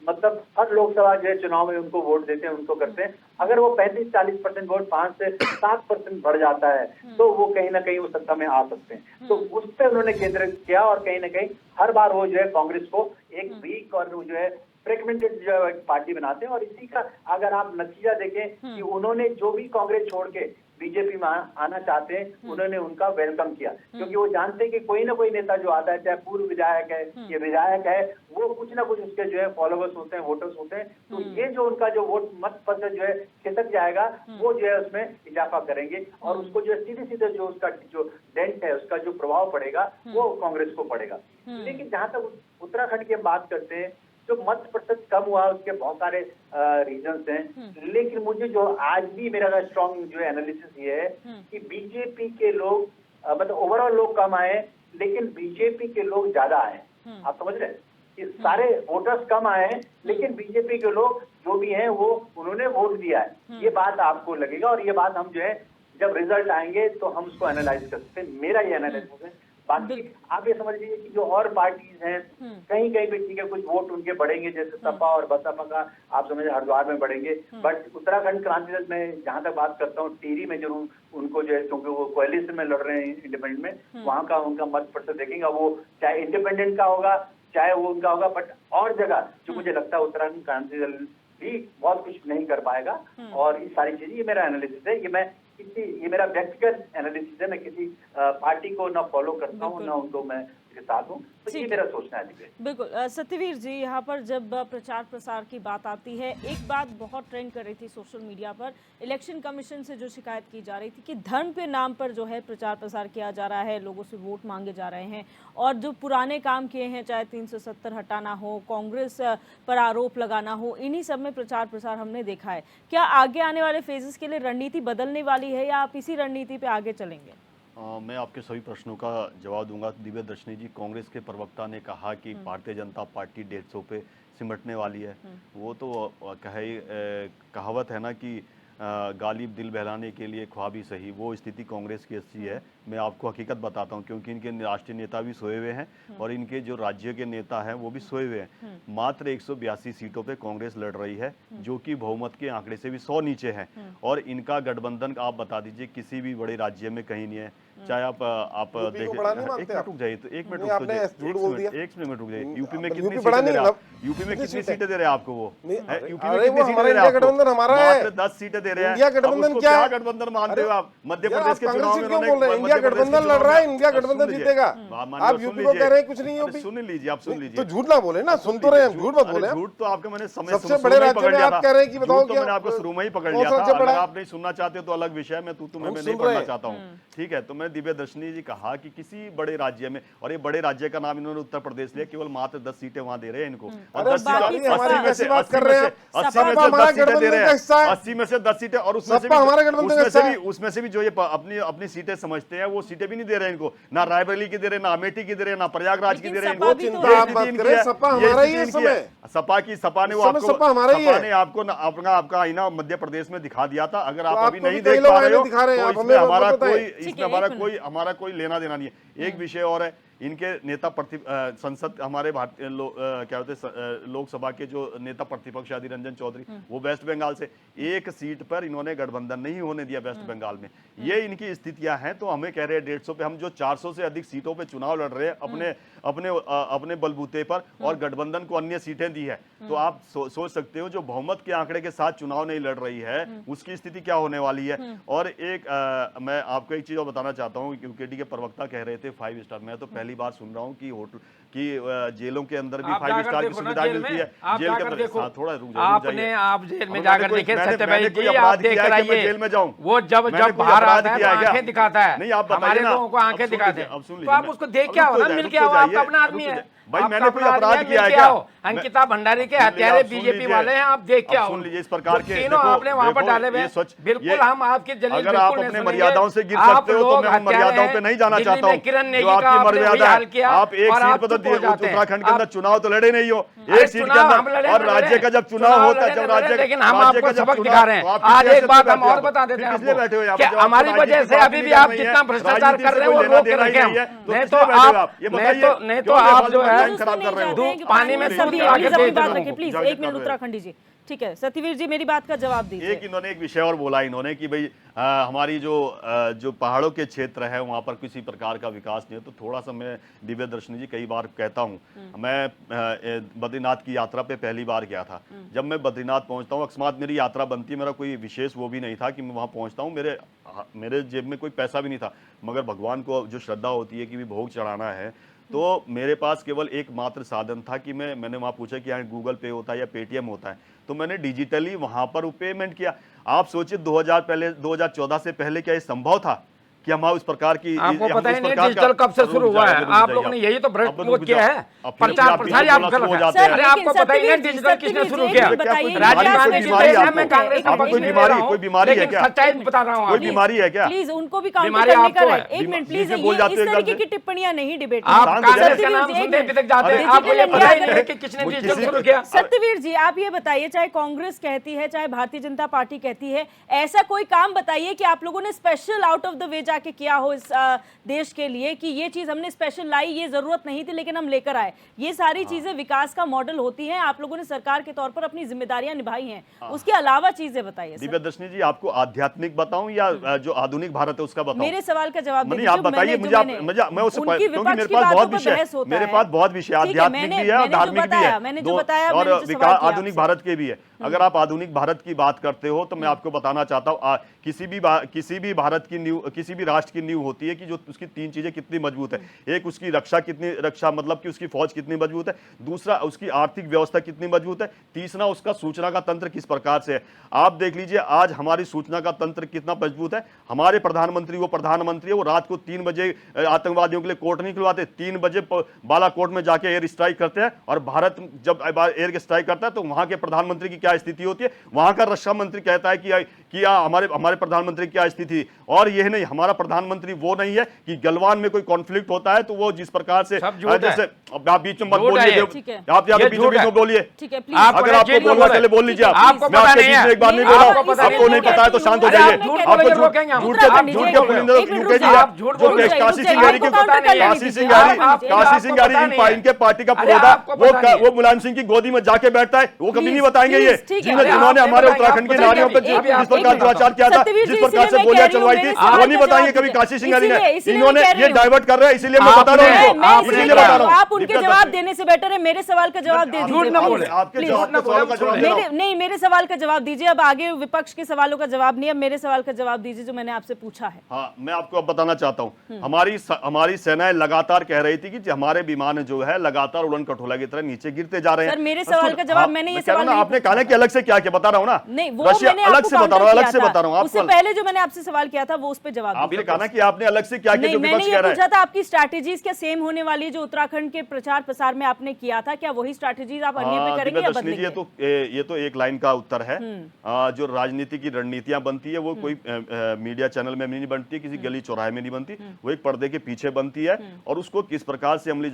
लोकसभा जो है चुनाव में उनको वोट देते हैं, उनको करते हैं। अगर वो 35-40% वोट 5 से 7% बढ़ जाता है तो वो कहीं ना कहीं वो सत्ता में आ सकते हैं। तो उस पर उन्होंने केंद्रित किया और कहीं ना कहीं हर बार वो जो है कांग्रेस को एक वीक और जो है फ्रेगमेंटेड जो है पार्टी बनाते हैं। और इसी का अगर आप नतीजा देखें कि उन्होंने जो भी कांग्रेस छोड़ के बीजेपी में आना चाहते हैं उन्होंने उनका वेलकम किया, क्योंकि वो जानते हैं कि कोई ना कोई नेता जो आता है, चाहे पूर्व विधायक है ये विधायक है, वो कुछ ना कुछ उसके जो है फॉलोवर्स होते हैं, वोटर्स होते हैं। तो ये जो उनका जो वोट मत पत्र जो है खिसक जाएगा वो जो है उसमें इजाफा करेंगे और उसको जो है सीधे सीधे जो उसका जो डेंट है उसका जो प्रभाव पड़ेगा वो कांग्रेस को पड़ेगा। लेकिन जहां तक उत्तराखंड की हम बात करते हैं जो मत प्रतिशत कम हुआ उसके बहुत सारे रीजंस हैं, लेकिन मुझे जो आज भी मेरा स्ट्रॉन्ग जो एनालिसिस ये है कि बीजेपी के लोग मतलब ओवरऑल लोग कम आए लेकिन बीजेपी के लोग ज्यादा आए। आप समझ रहे हैं कि सारे वोटर्स कम आए हैं लेकिन बीजेपी के लोग जो भी हैं वो उन्होंने वोट दिया है। ये बात आपको लगेगा और ये बात हम जो है जब रिजल्ट आएंगे तो हम उसको एनालाइज कर सकते हैं। मेरा ये एनालिसिस है। बाकी आप ये समझ लीजिए कि जो और पार्टीज हैं कहीं कहीं पे ठीक है कुछ वोट उनके बढ़ेंगे, जैसे सपा और बसपा का आप समझे हरिद्वार में बढ़ेंगे, बट उत्तराखंड क्रांति दल में जहां तक बात करता हूँ टिहरी में जरूर उनको जो है क्योंकि वो कोएलिशन में लड़ रहे हैं इंडिपेंडेंट में, वहां का उनका मत प्रतिशत देखेंगे वो चाहे इंडिपेंडेंट का होगा चाहे वो उनका होगा, बट और जगह जो मुझे लगता है उत्तराखंड क्रांति दल भी बहुत कुछ नहीं कर पाएगा। और ये सारी चीजें ये मेरा एनालिसिस है, ये मेरा व्यक्तिगत एनालिसिस है। मैं किसी पार्टी को ना फॉलो करता हूँ ना उनको मैं के साथ हूँ, तो ये मेरा सोचना है। बिल्कुल सत्यवीर जी, यहाँ पर जब प्रचार प्रसार की बात आती है, एक बात बहुत ट्रेंड कर रही थी सोशल मीडिया पर, इलेक्शन कमीशन से जो शिकायत की जा रही थी कि धर्म के नाम पर जो है प्रचार प्रसार किया जा रहा है, लोगों से वोट मांगे जा रहे हैं और जो पुराने काम किए हैं चाहे 370 हटाना हो, कांग्रेस पर आरोप लगाना हो, इन्हीं सब में प्रचार प्रसार हमने देखा है। क्या आगे आने वाले फेजेस के लिए रणनीति बदलने वाली है या आप इसी रणनीति पे आगे चलेंगे? मैं आपके सभी प्रश्नों का जवाब दूंगा। दिव्या दर्शनी जी, कांग्रेस के प्रवक्ता ने कहा कि भारतीय जनता पार्टी 150 पे सिमटने वाली है। वो तो कहावत है ना कि गालिब दिल बहलाने के लिए ख्वाब ही सही, वो स्थिति कांग्रेस की अच्छी है। मैं आपको हकीकत बताता हूं, क्योंकि इनके राष्ट्रीय नेता भी सोए हुए हैं और इनके जो राज्य के नेता हैं वो भी सोए हुए हैं। मात्र 182 सीटों पे कांग्रेस लड़ रही है, जो कि बहुमत के आंकड़े से भी 100 नीचे है। और इनका गठबंधन आप बता दीजिए किसी भी बड़े राज्य में कहीं नहीं है। चाहे आप देखें, एक मिनट रुक जाइए, तो एक मिनट रुक जाइए, एक मिनट रुक जाइए। यूपी में कितनी सीटें दे रहे हैं? यूपी में कितनी सीटें दे रहे हैं आपको? वो यूपी में कितनी सीटें दे रहे हैं आपको? मात्र 10 सीटें दे रहे हैं। इंडिया गठबंधन क्या गठबंधन मानते हो आप? मध्य प्रदेश के चुनाव में इंडिया गठबंधन लड़ रहा है, इंडिया गठबंधन जीतेगा। आप यूपी को कह रहे हैं कुछ नहीं यूपी। सुन लीजिए, आप सुन लीजिए, तो झूठ ना बोले ना, सुन तो रहे हैं, झूठ मत बोले। झूठ तो आपका मैंने सबसे बड़े राज्य में आप कह रहे हैं कि बताओ क्या? मैंने आपको शुरू में ही पकड़ लिया था। अगर आप नहीं सुनना चाहते तो अलग विषय, मैं तुम्हें नहीं पढ़ना चाहता हूँ, ठीक है? तो मैं इन्होंने दिव्य दर्शनी जी कहा कि किसी बड़े राज्य में, और ये बड़े राज्य का नाम इन्होंने उत्तर प्रदेश लिया, केवल मात्र 10 सीटें वहां दे रहे हैं इनको, और अरे 10 सीटें बाकी हमारी हमारी कैसी बात कर रहे हैं आप? 80 में सपा से हमारा 10 सीटें दे रहे गठबंधन का हिस्सा हैं, है। 80 में से 10 सीटें, और उसमें से सपा हमारा गठबंधन का हिस्सा है। उसमें से भी जो ये अपनी सीटें समझते हैं वो सीटें भी नहीं दे रहे हैं इनको, ना रायबरेली की दे रहे, ना अमेठी की दे रहे, ना प्रयागराज की दे रहे हैं। लेकिन सपा भी तो चिंता आप मत करें, सपा हमारा ही है इस समय। सपा ने वो इस समय आपको, सपा हमारा ही सपा है। ने आपको आपका आईना मध्य प्रदेश में दिखा दिया था। अगर आप तो अभी आपको नहीं भी कई देख लोग पा रहे हो आईने दिखा रहे हैं, तो आप इसमें हमें हमारा बताएं। कोई, ठीक इसमें है, हमारा कोई लेना देना नहीं है। एक विषय और है, इनके नेता संसद, हमारे भारतीय क्या होते हैं लोकसभा के जो नेता प्रतिपक्ष अधीर रंजन चौधरी, वो वेस्ट बंगाल से, एक सीट पर इन्होंने गठबंधन नहीं होने दिया वेस्ट बंगाल में। ये इनकी स्थितियां हैं। तो हमें कह रहे हैं 150 पे, हम जो 400 से अधिक सीटों पे चुनाव लड़ रहे हैं अपने बलबूते पर, और गठबंधन को अन्य सीटें दी है, तो आप सोच सकते हो जो बहुमत के आंकड़े के साथ चुनाव नहीं लड़ रही है उसकी स्थिति क्या होने वाली है। और एक मैं आपको एक चीज और बताना चाहता हूँ, यूकेडी के प्रवक्ता कह रहे थे 5 स्टार, मैं तो पहली बार सुन रहा हूँ कि होटल की जेलों के अंदर भी 5 स्टार की सुविधा मिलती है। जेल के अंदर थोड़ा रुक जाइए, आप जेल में जाकर देखें सत्यभाई जी, आप अपराध देख किया है कि मैं रहिए, जेल में जाऊं? वो जब मैंने कोई बाहर अपराध आता है किया तो है क्या? आंखें दिखाता है। नहीं, आप बताइए हमारे ना। लोगों को आंखें अब सुन दिखाते लीजिए, हैं, अब सुन तो लीजिए, आप मैं- उसको देख अब के आओ रुक ना, जाइए, मिल के रुक आओ, आपका जाइए, अपना रुक आदमी जाइए। है। भाई आपका मैंने कोई अपना अपराध आदमी है, किया है मिल के क्या? आओ। अंकिता भंडारी के हत्यारे बीजेपी वाले हैं, आप देख के आओ। सुन लीजिए, इस प्रकार के तीनों आपने वहां पर डाले हुए, बिल्कुल हम आपकी जलील अगर बिल्कुल आप नहीं अपने सुनेंगे। मर्यादाओं से गिर आप सकते हो तो लोग मैं उन हत्यारे मर्यादाओं हैं। पे नहीं जाना दिल्ली चाहता में हूँ किरण नेगी जो का आपकी आपने वही मर्यादा हाल है। किया, आप एक और सीट आप पर तो चुप हो जाते हैं। उत्तराखंड के अंदर आप- चुनाव तो लड़े नहीं हो, अरे एक सीट के चुनाव हम अंदर, लड़े और ना राज्य लड़े, का जब चुनाव होता है, लड़े जब ना लड़े, राज्य लेकिन हम राज्य आपको का जब सबक चुनाव- दिखा रहे हैं। तो आप आज किस एक बात वजह हम से और बता देते हैं फिर किस लिए बैठे हो यहाँ आपको, पे? कि जब आपको हमारी राजनीति वजह की से बात अभी नहीं भी करनी आप है, जितना भ्रष्टाचार राजनीति कर से रहे हैं कोई वो लेना रोक के देना ही रखे हम। नहीं है, तो नहीं किस तो लिए बैठे हो आप, ये नहीं बताइए, तो क्यों आप जो बेफालतू है टाइम खराब कर रहे हो? पानी में दूध सभी मिला के प्लीज अपनी दे बात लोगों रखें, को। प्लीज जाके 1 मिनट कर रहे उत्तराखंडी जी। ठीक है सत्यवीर जी, मेरी बात का जवाब दीजिए। एक इन्होंने एक विषय और बोला इन्होंने कि भाई हमारी जो पहाड़ों के क्षेत्र है वहाँ पर किसी प्रकार का विकास नहीं है। तो थोड़ा सा मैं दिव्य दर्शनी जी कई बार कहता हूँ, मैं बद्रीनाथ की यात्रा पे पहली बार गया था। जब मैं बद्रीनाथ पहुँचता हूँ, अकस्मात मेरी यात्रा बनती है, मेरा कोई विशेष वो भी नहीं था कि मैं वहाँ पहुँचता हूँ, मेरे जेब में कोई पैसा भी नहीं था, मगर भगवान को जो श्रद्धा होती है कि भी भोग चढ़ाना है, तो मेरे पास केवल एकमात्र साधन था कि मैंने वहाँ पूछा कि यहाँ गूगल पे होता है या पेटीएम होता है, तो मैंने डिजिटली वहाँ पर पेमेंट किया। आप सोचिए 2014 से पहले क्या ये संभव था कि हम उस प्रकार की, आपको हम पता उस ही नहीं प्रकार डिजिटल का- कब से शुरू हुआ है। आप लोगों ने यही तो भ्रष्ट वो किया है, प्रचार प्रसार आप कर रहे हैं। सर, अरे आपको पता ही नहीं डिजिटल किसने शुरू किया? राजीव गांधी जी बीमारी थे, आपको? मैं कांग्रेस का आपको पक्ष कोई नहीं ले बीमारी- रहा हूं, कोई बीमारी है लेकिन क्या? सच्चाई बता रहा हूँ कोई आपको। बीमारी है क्या? प्लीज उनको भी काउंटर बीमारी करने का आपको है। है। एक मिनट प्लीज, बीच में बोल जाते इस हो तरीके एकदम की टिप्पणियां नहीं डिबेट आप शांत हो कांग्रेस जाइए। का नाम सत्यवीर जी, सुनते एक ही पितक जाते हैं, अरे आपको ये डिजिटल पता ही इंडिया नहीं कि किसने वो डिजिटल किसी शुरू को- किया। सत्यवीर जी, आप ये बताइए, चाहे कांग्रेस कहती है चाहे भारतीय जनता पार्टी कहती है, ऐसा कोई काम बताइए कि आप लोगों ने special out of the way जाके किया हो इस देश के लिए, कि ये चीज हमने स्पेशल लाई, ये जरूरत नहीं थी लेकिन हम लेकर आए। ये सारी चीजें विकास का मॉडल होती हैं, आप लोगों ने सरकार के तौर पर अपनी जिम्मेदारियां निभाई हैं। उसके अलावा चीजें बताइए सर। दिव्य दर्शनी जी, आपको आध्यात्मिक बताऊं या जो आधुनिक भारत है उसका बताऊं? मेरे सवाल का जवाब नहीं, दीजिए। आप बताइए मुझे, मैं उससे उनकी क्योंकि विपक्ष मेरे की पास बातों बहुत पर विषय बहस होता मेरे है। पास बहुत विषय ठीक है, आध्यात्मिक भी है और मैंने जो धार्मिक भी बताया, है, मैंने जो बताया, मैंने और जो सवाल किया आधुनिक आपसे। भारत के भी है। अगर आप आधुनिक भारत की बात करते हो तो मैं आपको बताना चाहता हूँ, किसी भी भारत की नींव, किसी भी राष्ट्र की नींव होती है कि जो उसकी 3 चीजें कितनी मजबूत है। एक उसकी रक्षा मतलब कि उसकी फौज कितनी मजबूत है, दूसरा उसकी आर्थिक व्यवस्था कितनी मजबूत है, तीसरा उसका सूचना का तंत्र किस प्रकार से है। आप देख लीजिए आज हमारी सूचना का तंत्र कितना मजबूत है। हमारे प्रधानमंत्री है, वो रात को 3 बजे आतंकवादियों के लिए कोर्ट नहीं खुलवाते, 3 बजे बालाकोट में जाके एयर स्ट्राइक करते हैं। और भारत जब एयर स्ट्राइक करता है तो वहां के प्रधानमंत्री की क्या स्थिति होती है, वहां का रक्षा मंत्री कहता है कि हमारे प्रधानमंत्री की क्या स्थिति। और यह नहीं, हमारा प्रधानमंत्री वो नहीं है कि गलवान में कोई कॉन्फ्लिक्ट होता है तो वो जिस प्रकार से, जैसे आप बीच में मत बोलिए, आप बीच में बोलिए, ठीक है, प्लीज। अगर आपको बोलना चले बोल लीजिए। आपको मैं पता आपके नहीं बीच है, में एक बार नहीं बोला, आपको पता आपको नहीं पता है तो शांत हो अरे जाइए। आप झूठ आपको बोल रहे झूठ रोकेंगे हम। के उत्तराखंड पुलिंदर एक मिनट यूके रुक जी जाइए, आप झूठ बोल रहे हैं। काशी सिंगारी आपको काउंटर कर लेने दीजिए। आपको पता नहीं है। इनके पार्टी का अरे पुरोधा आपको पता नहीं है। वो मुलायम सिंह की गोदी में जाके बैठता है, वो कभी नहीं बताएंगे ये, प्लीज, ठीक है। जिन्होंने अरे हमारे आप उत्तराखंड की बताइए, नारियों पर अभी आप जिस प्रकार एक दुराचार किया था, सत्यवीर जी, जिस प्रकार से इसीलिए मैं गोलियां कह रही हूँ, चलवाई थी, मेरे सवाल वो नहीं का बताएंगे जवाब कभी काशी सिंगारी इसीलिए- ने। इसीलिए इन्होंने मैं कह रही ये हूँ। डाइवर्ट कर रहा है, इसीलिए मैं बता रहा हूँ मैं इनको। इसलिए इसीलिए कह बता रही हूँ, रहा हूँ। आप उनके जवाब देने से बेटर है मेरे सवाल का जवाब दे झूठ ना बोले, दीजिए। आपके प्लीज। जवाब का सवाल का जवाब दे रहा हूँ। नहीं, मेरे सवाल का जवाब दीजिए। अब आगे विपक्ष के सवालों का जवाब नहीं, अब मेरे सवाल का जवाब दीजिए जो मैंने आपसे पूछा है। हाँ, मैं आपको अब बताना चाहता हूँ, हमारी सेनाएं लगातार कह रही थी कि हमारे विमान जो है लगातार उड़न खटोला की तरह नीचे गिरते जा रहे हैं। सर, मेरे सवाल का जवाब मैंने ये सवाल नहीं आपने कहा कि अलग से क्या बता रहा हूँ ना, नहीं, वो रशिया मैंने अलग आपको से बता रहा हूँ, काउंटर अलग से किया बता रहा हूँ था। उससे आपको। पहले जो मैंने आपसे सवाल किया था वो उस पे जवाब आप आपने कहा ना कि आपने अलग से क्या किया नहीं, जो मैंने विपक्ष ये कह रहा पूछा है। था आपकी स्ट्रैटेजीज क्या सेम होने वाली है जो उत्तराखंड के प्रचार प्रसार में आपने किया था, क्या वही स्ट्रैटेजीज आप अन्य पे करेंगे या दिव्या दर्शनी जी, बदलेंगे? ये तो एक लाइन का उत्तर है। जो राजनीति की रणनीतियां बनती है वो कोई मीडिया चैनल में नहीं बनती, किसी गली चौराहे में नहीं बनती, वो एक पर्दे के पीछे बनती है और उसको किस प्रकार से अमली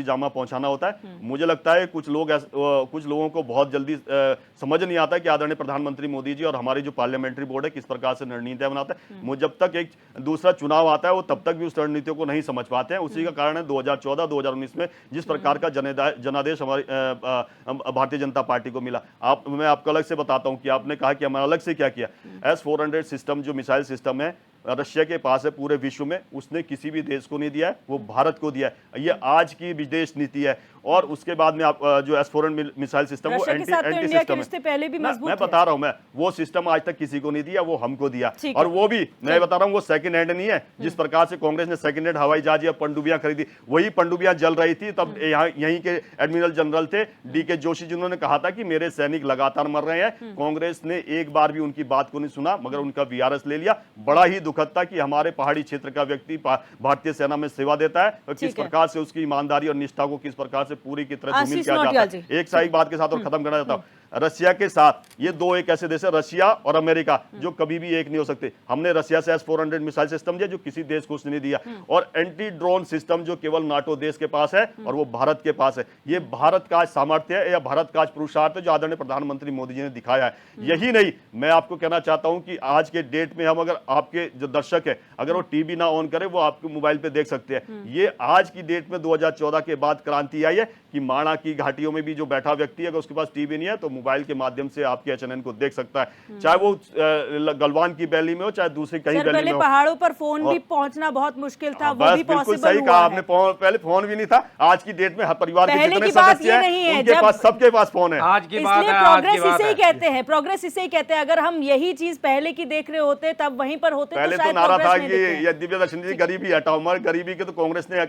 जामा पहुंचाना होता है। मुझे लगता है कुछ लोगों को बहुत जल्दी समझ नहीं आता है कि आदरणीय प्रधानमंत्री मोदी जी और हमारी जो पार्लियामेंट्री बोर्ड है किस प्रकार से रणनीतियां बनाता है। जब तक एक दूसरा चुनाव आता है वो तब तक भी उस रणनीतियों को नहीं समझ पाते हैं। उसी का कारण है 2014-2019 में जिस प्रकार का जनादेश हमारी भारतीय जनता पार्टी को मिला। मैं आपको अलग से बताता हूं कि आपने कहा कि हमारा अलग से क्या किया। S-400 सिस्टम जो मिसाइल सिस्टम है रशिया के पास है पूरे विश्व में, उसने किसी भी देश को नहीं दिया है, वो भारत को दिया है। ये आज की विदेश नीति है। और उसके बाद में आप जो S-400 मिसाइल सिस्टम वो एंटी सिस्टम है। पहले भी मजबूत मैं बता रहा हूं, मैं वो सिस्टम आज तक किसी को नहीं दिया, वो हमको दिया। और वो भी मैं बता रहा हूं वो सेकंड हैंड नहीं है। जिस प्रकार से कांग्रेस ने सेकंड हैंड हवाई जहाज या पनडुब्बियां खरीदी, वही पनडुब्बियां जल रही थी तब यहीं के एडमिरल जनरल थे DK जोशी जिन्होंने कहा था कि मेरे सैनिक लगातार मर रहे हैं। कांग्रेस ने एक बार भी उनकी बात को नहीं सुना, मगर उनका VRS ले लिया। बड़ा ही दुखद था कि हमारे पहाड़ी क्षेत्र का व्यक्ति भारतीय सेना में सेवा देता है और किस प्रकार से उसकी ईमानदारी और निष्ठा को किस प्रकार से पूरी की तरह धूमिल किया जाता है। एक सही बात के साथ और खत्म करना चाहता हूं, रशिया के साथ ये दो एक ऐसे देश है, रशिया और अमेरिका, जो कभी भी एक नहीं हो सकते। हमने रशिया से S-400 मिसाइल सिस्टम दिया जो किसी देश को उसने नहीं दिया, और एंटी ड्रोन सिस्टम जो केवल नाटो देश के पास है और वो भारत के पास है। ये भारत का सामर्थ्य है या भारत का पुरुषार्थ है जो आदरणीय प्रधानमंत्री मोदी जी ने दिखाया है। यही नहीं, मैं आपको कहना चाहता हूं कि आज के डेट में हम अगर आपके जो दर्शक है अगर वो टीवी ना ऑन करे वो आपके मोबाइल पे देख सकते हैं। ये आज की डेट में 2014 के बाद क्रांति आई है कि माणा की घाटियों में भी जो बैठा व्यक्ति है अगर उसके पास टीवी नहीं है तो मोबाइल के माध्यम से आपके HNN को देख सकता है, चाहे वो गलवान की वैली में हो चाहे दूसरी कहीं वैली में हो। पहाड़ों पर फोन भी पहुंचना बहुत मुश्किल था, वो भी बिल्कुल पॉसिबल सही कहा आपने। पहले फोन भी नहीं था। आज की डेट में हर परिवार के जितने सदस्य हैं उनके पास, सबके पास फोन है। आज की बात है, प्रोग्रेस इसे ही कहते हैं, प्रोग्रेस इसे ही कहते हैं। अगर हम यही चीज पहले की देख रहे होते तब वहीं पर होते पहले तो नारा था कि दिव्या दर्शनी जी गरीबी हटाओ, मगर गरीबी के तो कांग्रेस ने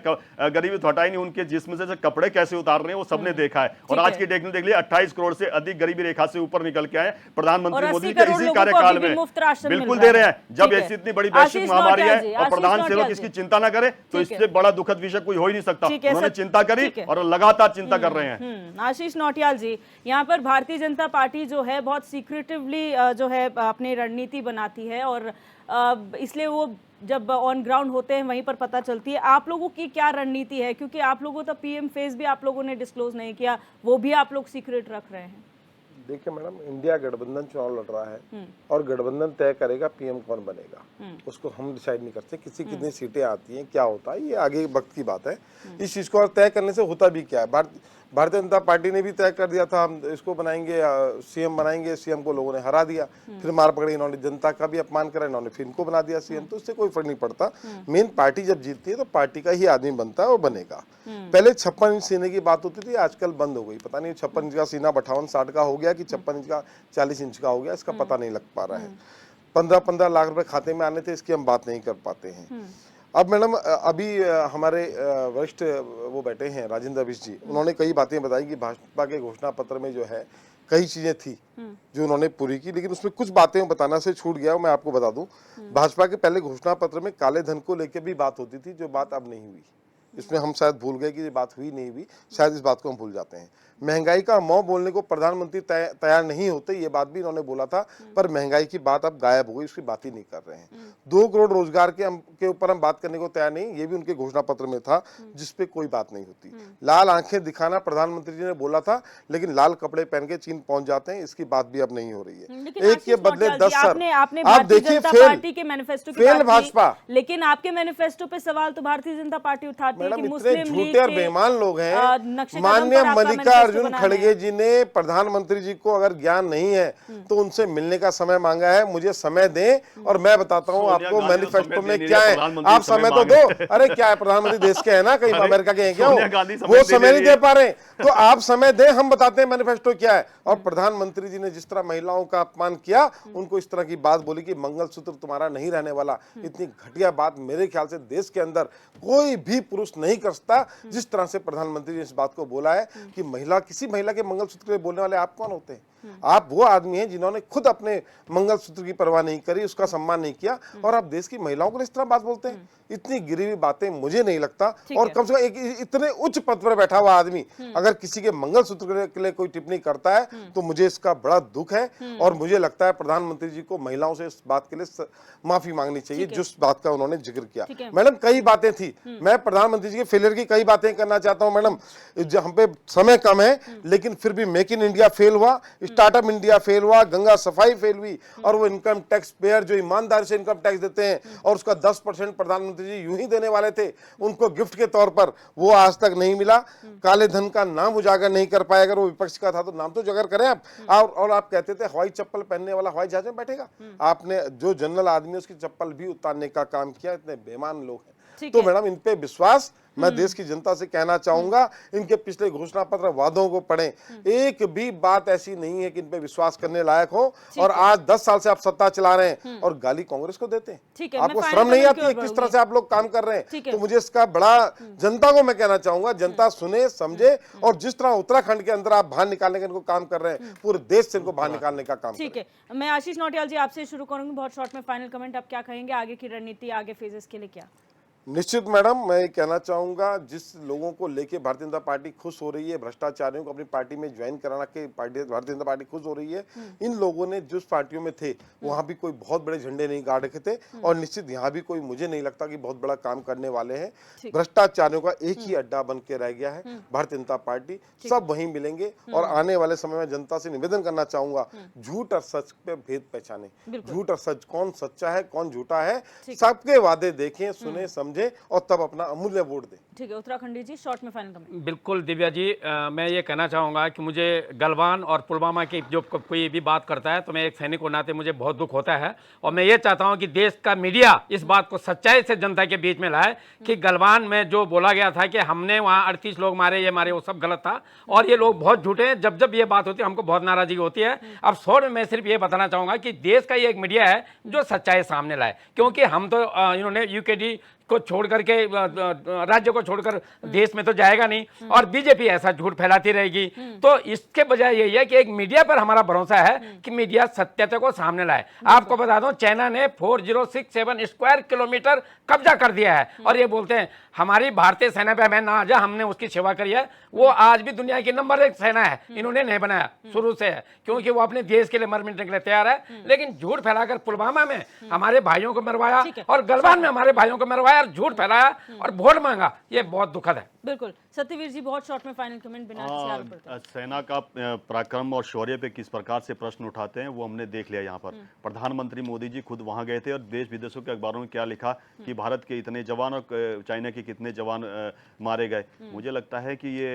गरीबी तो हटाई नहीं, उनके जिस्म से कपड़े कैसे उतार रहे हैं वो सबने देखा है। और आज की डेट में देख लिया 28 करोड़ से अधिक गरीबी रेखा से ऊपर निकल के आए प्रधानमंत्री मोदी के इसी कार्यकाल में। बिल्कुल दे रहे हैं। जब ऐसी इतनी बड़ी वैश्विक महामारी है और प्रधान सेवक इसकी चिंता ना करे तो इससे बड़ा दुखद विषय कोई हो ही नहीं सकता। उन्होंने चिंता करी और लगातार चिंता कर रहे हैं। आशीष नौटियाल जी, यहाँ पर भारतीय जनता पार्टी जो है बहुत सीक्रेटिवली जो है अपनी रणनीति बनाती है और इसलिए वो जब ऑन ग्राउंड होते हैं वहीं पर पता चलती है। आप लोगों की क्या रणनीति है, क्योंकि आप लोगों तो PM फेस भी आप लोगों ने डिस्क्लोज नहीं किया, वो भी आप लोग सीक्रेट रख रहे हैं। देखिए मैडम, इंडिया गठबंधन चुनाव लड़ रहा है और गठबंधन तय करेगा PM कौन बनेगा, उसको हम डिसाइड नहीं करते। कितनी सीटें आती हैं, क्या होता है, ये आगे वक्त की बात है। इस चीज को और तय करने से होता भी क्या है, भारतीय जनता पार्टी ने भी तय कर दिया था हम इसको बनाएंगे, CM बनाएंगे। CM को लोगों ने हरा दिया, फिर मार पकड़ी, इन्होंने जनता का भी अपमान करा, इन्होंने फिर इनको बना दिया CM। तो इससे कोई फर्क नहीं पड़ता। मेन पार्टी जब जीतती है तो पार्टी का ही आदमी बनता है और बनेगा। पहले 56 इंच सीने की बात होती थी, आजकल बंद हो गई। पता नहीं 56 इंच का सीना 58-60 का हो गया कि 56 इंच का 40 इंच का हो गया, इसका पता नहीं लग पा रहा है। 15-15 लाख रुपए खाते में आने थे, इसकी हम बात नहीं कर पाते हैं। अब मैडम, अभी हमारे वरिष्ठ वो बैठे हैं राजेंद्र बिष्ट जी, उन्होंने कई बातें बताई कि भाजपा के घोषणा पत्र में जो है कई चीजें थी जो उन्होंने पूरी की, लेकिन उसमें कुछ बातें बताना से छूट गया। मैं आपको बता दूं, भाजपा के पहले घोषणा पत्र में काले धन को लेकर भी बात होती थी, जो बात अब नहीं हुई। इसमें हम शायद भूल गए कि ये बात हुई नहीं हुई, शायद इस बात को हम भूल जाते हैं। महंगाई का मौ बोलने को प्रधानमंत्री तैयार नहीं होते, ये बात भी इन्होंने बोला था, पर महंगाई की बात अब गायब हो गई, उसकी बात ही नहीं कर रहे हैं। 2 करोड़ रोजगार के ऊपर हम बात करने को तैयार नहीं, ये भी उनके घोषणा पत्र में था, जिसपे कोई बात नहीं होती। लाल आंखें दिखाना प्रधानमंत्री जी ने बोला था, लेकिन लाल कपड़े पहन के चीन पहुंच जाते हैं, इसकी बात भी अब नहीं हो रही है। एक के बदले 10 सर। आप देखिए पार्टी के मैनिफेस्टो की फेल भाजपा, लेकिन आपके मैनिफेस्टो पे सवाल तो भारतीय जनता पार्टी उठाती है कि मुस्लिम झूठे और बेईमान लोग हैं। माननीय मल्लिकार्जुन खड़गे जी ने प्रधानमंत्री जी को अगर ज्ञान नहीं है तो उनसे मिलने का समय मांगा है। मुझे समय दें और मैं बताता हूं आपको मैनिफेस्टो में क्या है। आप समय तो दो। अरे क्या है, प्रधानमंत्री देश के हैं ना, कहीं अमेरिका के हैं क्या? वो समय नहीं दे पा रहे, तो आप समय दें, हम बताते हैं मैनिफेस्टो क्या है। और प्रधानमंत्री जी ने जिस तरह महिलाओं का अपमान किया, उनको इस तरह की बात बोली कि मंगलसूत्र तुम्हारा नहीं रहने वाला। इतनी घटिया बात मेरे ख्याल से देश के अंदर कोई भी पुरुष नहीं कर सकता। जिस तरह से प्रधानमंत्री ने इस बात को बोला है कि महिला, किसी महिला के मंगलसूत्र के लिए बोलने वाले आप कौन होते हैं? आप वो आदमी हैं जिन्होंने खुद अपने मंगलसूत्र की परवाह नहीं करी, उसका सम्मान नहीं किया, और आप देश की महिलाओं को इस तरह बात बोलते हैं। इतनी गिरी हुई बातें मुझे नहीं लगता। और कम से कम एक इतने उच्च पद पर बैठा हुआ आदमी अगर किसी के मंगलसूत्र के लिए कोई टिप्पणी करता है तो मुझे इसका बड़ा दुख है। और मुझे लगता है प्रधानमंत्री जी को महिलाओं से इस बात के लिए माफी मांगनी चाहिए जिस बात का उन्होंने जिक्र किया। मैडम कई बातें थी, मैं प्रधानमंत्री जी के फेलियर की कई बातें करना चाहता हूं मैडम। हम पे समय कम है, लेकिन फिर भी मेक इन इंडिया फेल हुआ, स्टार्टअप इंडिया फेल हुआ, गंगा सफाई फेल हुई, और वो इनकम टैक्स पेयर जो ईमानदारी से इनकम टैक्स देते हैं और उसका 10% प्रधानमंत्री जी यूं ही देने वाले थे उनको गिफ्ट के तौर पर, वो आज तक नहीं मिला। काले धन का नाम उजागर नहीं कर पाए। अगर वो विपक्ष का था तो नाम तो उजागर करें आप। और आप कहते थे हवाई चप्पल पहनने वाला हवाई जहाज में बैठेगा, आपने जो जनरल आदमी उसकी चप्पल भी उतारने का काम किया। इतने बेईमान लोग हैं। तो मैडम इन पे विश्वास, मैं देश की जनता से कहना चाहूंगा, इनके पिछले घोषणा पत्र वादों को पढ़ें। एक भी बात ऐसी नहीं है कि इन पे विश्वास करने लायक हो। और आज 10 साल से आप सत्ता चला रहे हैं और गाली कांग्रेस को देते हैं। आपको शर्म नहीं आती है किस तरह से आप लोग काम कर रहे हैं? तो मुझे इसका बड़ा जनता को मैं कहना चाहूंगा, जनता सुने समझे, और जिस तरह उत्तराखंड के अंदर आप बाहर निकालने का इनको काम कर रहे हैं, पूरे देश से इनको बाहर निकालने का काम। ठीक है, मैं आशीष नौटियाल जी आपसे शुरू करूंगी। बहुत शॉर्ट में फाइनल कमेंट, आप क्या कहेंगे आगे की रणनीति, आगे फेजेस के लिए क्या? निश्चित मैडम, मैं ये कहना चाहूंगा, जिस लोगों को लेके भारतीय जनता पार्टी खुश हो रही है, भ्रष्टाचारियों को अपनी पार्टी में ज्वाइन कराना के भारतीय जनता पार्टी खुश हो रही है। इन लोगों ने जिस पार्टियों में थे वहां भी कोई बहुत बड़े झंडे नहीं गाड़ रखे थे, और निश्चित यहाँ भी कोई मुझे नहीं लगता कि बहुत बड़ा काम करने वाले हैं। भ्रष्टाचारियों का एक ही अड्डा बन के रह गया है भारतीय जनता पार्टी, सब वहीं मिलेंगे। और आने वाले समय में जनता से निवेदन करना चाहूंगा, झूठ और सच पे भेद पहचाने। झूठ और सच, कौन सच्चा है कौन झूठा है, सबके वादे देखें, सुने समझे, और तब अपना अमूल्य वोट दें। ठीक है, उत्तराखंडी जी शॉर्ट में फाइनल कमेंट। बिल्कुल दिव्या जी, मैं ये कहना चाहूँगा कि मुझे गलवान और पुलवामा की जो कोई भी बात करता है तो मैं एक सैनिक को नाते मुझे बहुत दुख होता है। और मैं ये चाहता हूँ कि देश का मीडिया इस बात को सच्चाई से जनता के बीच में लाए कि गलवान में जो बोला गया था कि हमने वहाँ 38 लोग मारे, ये मारे, वो सब गलत था। और ये लोग बहुत झूठे हैं। जब जब ये बात होती है हमको बहुत नाराजगी होती है। अब शॉर्ट में मैं सिर्फ ये बताना चाहूँगा कि देश का ये एक मीडिया है जो सच्चाई सामने लाए, क्योंकि हम तो इन्होंने यूकेडी को छोड़ करके, राज्य को छोड़कर देश में तो जाएगा नहीं, और बीजेपी ऐसा झूठ फैलाती रहेगी। तो इसके बजाय यही है कि एक मीडिया पर हमारा भरोसा है कि मीडिया सत्यता को सामने लाए। आपको बता दूं, चाइना ने 4067 स्क्वायर किलोमीटर कब्जा कर दिया है, और ये बोलते हैं हमारी भारतीय सेना पे हमें ना आ जा, हमने उसकी सेवा करी है। वो आज भी दुनिया की नंबर 1 सेना है, इन्होंने नहीं बनाया, शुरू से है, क्योंकि वो अपने देश के लिए मर मिटने के लिए तैयार है। लेकिन झूठ फैलाकर पुलवामा में हमारे भाइयों को मरवाया और गलवान में हमारे भाइयों को मरवाया, झूठ फैलाया और वोट मांगा, ये बहुत दुखद है। बिल्कुल। सत्यवीर जी बहुत शॉर्ट में फाइनल कमेंट बिना सेना का पराक्रम और शौर्य पे किस प्रकार से प्रश्न उठाते हैं वो हमने देख लिया। यहाँ पर प्रधानमंत्री मोदी जी खुद वहां गए थे और देश विदेशों के अखबारों में क्या लिखा कि भारत के इतने जवान और चाइना के कितने जवान मारे गए। मुझे लगता है कि ये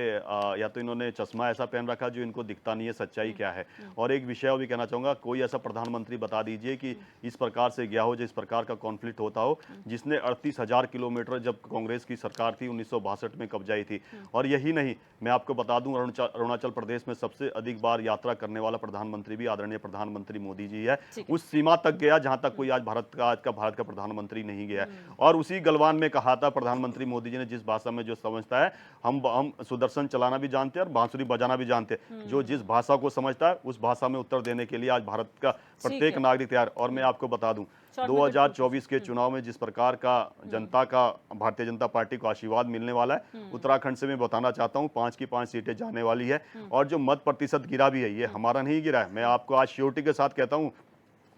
या तो इन्होंने चश्मा ऐसा पहन रखा जो इनको दिखता नहीं है सच्चाई क्या है। और एक विषय और भी कहना चाहूँगा, कोई ऐसा प्रधानमंत्री बता दीजिए कि इस प्रकार से गया हो, जिस प्रकार का कॉन्फ्लिक्ट होता हो, जिसने 38,000 किलोमीटर जब कांग्रेस की सरकार थी 1962 में कब्जाई थी। और यही नहीं, मैं आपको बता दूं, अरुणाचल प्रदेश में सबसे अधिक बार यात्रा करने वाला प्रधानमंत्री भी आदरणीय प्रधानमंत्री मोदी जी है। उस सीमा तक गया जहां तक कोई आज भारत का प्रधानमंत्री नहीं गया। और उसी गलवान में कहा था प्रधानमंत्री मोदी जी ने, जिस भाषा में जो समझता है, हम सुदर्शन चलाना भी जानते हैं और बांसुरी बजाना भी जानते हैं। जो जिस भाषा को समझता है उस भाषा में उत्तर देने के लिए आज भारत का प्रत्येक नागरिक तैयार। और मैं आपको बता दूं, 2024 के चुनाव में जिस प्रकार का जनता का भारतीय जनता पार्टी को आशीर्वाद मिलने वाला है, उत्तराखंड से मैं बताना चाहता हूं 5 की 5 सीटें जाने वाली है। और जो मत प्रतिशत गिरा भी है, ये हमारा नहीं गिरा है। मैं आपको आज श्योरिटी के साथ कहता हूं,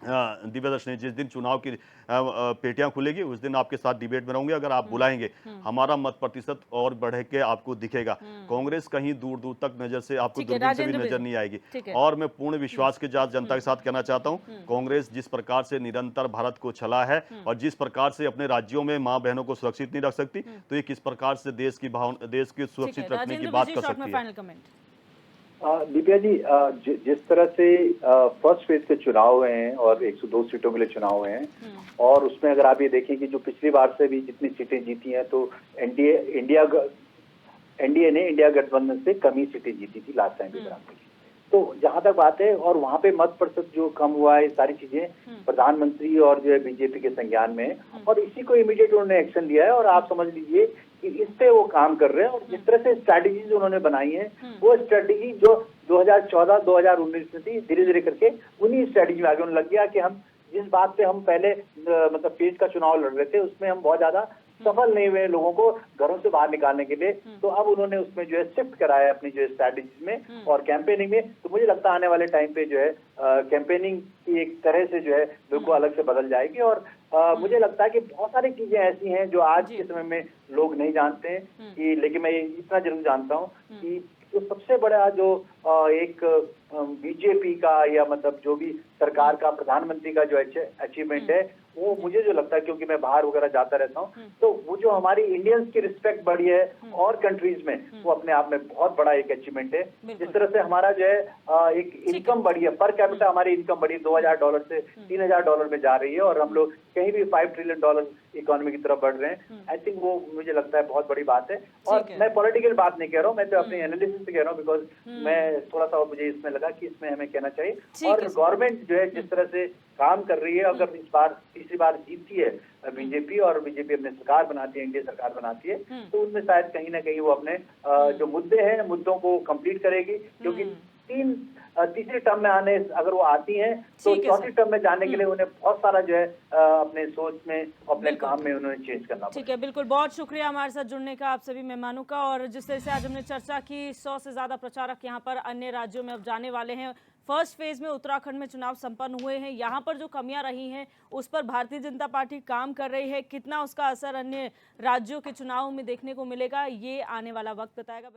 दिव्या दर्शनी, जिस दिन चुनाव की पेटियां खुलेगी उस दिन आपके साथ डिबेट में रहूंगे। अगर आप बुलाएंगे, हमारा मत प्रतिशत और बढ़ के आपको दिखेगा। कांग्रेस कहीं दूर दूर तक नजर से आपको दूरबीन से भी नजर नहीं आएगी। और मैं पूर्ण विश्वास के साथ जनता के साथ कहना चाहता हूं, कांग्रेस जिस प्रकार से निरंतर भारत को छला है और जिस प्रकार से अपने राज्यों में माँ बहनों को सुरक्षित नहीं रख सकती, तो ये किस प्रकार से देश की भावना, देश की सुरक्षित रखने की बात कर सकती है। दिव्या जी, जिस तरह से फर्स्ट फेज के चुनाव हुए हैं और 102 सीटों के लिए चुनाव हुए हैं, और उसमें अगर आप ये देखें कि जो पिछली बार से भी जितनी सीटें जीती हैं, तो एनडीए ने इंडिया गठबंधन से कम ही सीटें जीती थी लास्ट टाइम के बराबर। तो जहां तक बात है, और वहां पे मत प्रतिशत जो कम हुआ है, सारी चीजें प्रधानमंत्री और जो है बीजेपी के संज्ञान में, और इसी को इमीडिएट उन्होंने एक्शन लिया है। और आप समझ लीजिए इस पे वो काम कर रहे हैं और जिस तरह से स्ट्रैटेजीज उन्होंने बनाई है वो स्ट्रैटेजी जो 2014-2019 में थी, धीरे धीरे करके उन्हीं स्ट्रैटेजी में आगे उन्हें लग गया कि हम जिस बात पे हम पहले मतलब फेज का चुनाव लड़ रहे थे उसमें हम बहुत ज्यादा सफल नहीं हुए लोगों को घरों से बाहर निकालने के लिए, तो अब उन्होंने उसमें जो है शिफ्ट कराया अपनी जो है स्ट्रैटेजी में और कैंपेनिंग में। तो मुझे लगता है आने वाले टाइम पे जो है कैंपेनिंग की एक तरह से जो है बिल्कुल अलग से बदल जाएगी और मुझे लगता है कि बहुत सारी चीजें ऐसी हैं जो आज के समय में लोग नहीं जानते हैं कि, लेकिन मैं इतना जरूर जानता हूँ कि तो सबसे बड़ा जो एक बीजेपी का या मतलब जो भी सरकार का प्रधानमंत्री का जो अचीवमेंट है वो मुझे जो लगता है, क्योंकि मैं बाहर वगैरह जाता रहता हूँ, तो वो जो हमारी इंडियंस की रिस्पेक्ट बढ़ी है और कंट्रीज में, वो अपने आप में बहुत बड़ा एक अचीवमेंट है। जिस तरह से हमारा जो है एक इनकम बढ़ी है, पर कैपिटा हमारी इनकम बढ़ी $2000 से $3000 में जा रही है और हम लोग कहीं भी $5 ट्रिलियन इकोनॉमी की तरफ बढ़ रहे हैं। आई थिंक वो मुझे लगता है बहुत बड़ी बात है। और मैं पॉलिटिकल बात नहीं कह रहा हूँ, मैं तो अपने एनालिसिस से कह रहा हूँ, बिकॉज मैं थोड़ा सा मुझे इसमें लगा कि इसमें हमें कहना चाहिए। और गवर्नमेंट जो है जिस तरह से काम कर रही है, अगर इस बार तीसरी बार जीतती है बीजेपी और बीजेपी अपने सरकार बनाती है, एनडीए सरकार बनाती है, तो उनमें शायद कहीं ना कहीं वो अपने जो मुद्दे हैं मुद्दों को कंप्लीट करेगी, क्योंकि तीसरी टर्म में आने अगर वो आती हैं तो चौथी टर्म में जाने के लिए उन्हें बहुत सारा जो है अपने सोच में अपने काम में उन्होंने चेंज करना पड़ेगा। ठीक है, बिल्कुल, बहुत शुक्रिया हमारे साथ जुड़ने का आप सभी मेहमानों का। और जिस तरह से आज हमने चर्चा की, 100 से ज्यादा प्रचारक यहाँ पर अन्य राज्यों में अब जाने वाले हैं। फर्स्ट फेज में उत्तराखंड में चुनाव संपन्न हुए हैं, यहाँ पर जो कमियां रही हैं उस पर भारतीय जनता पार्टी काम कर रही है। कितना उसका असर अन्य राज्यों के चुनाव में देखने को मिलेगा, ये आने वाला वक्त बताएगा।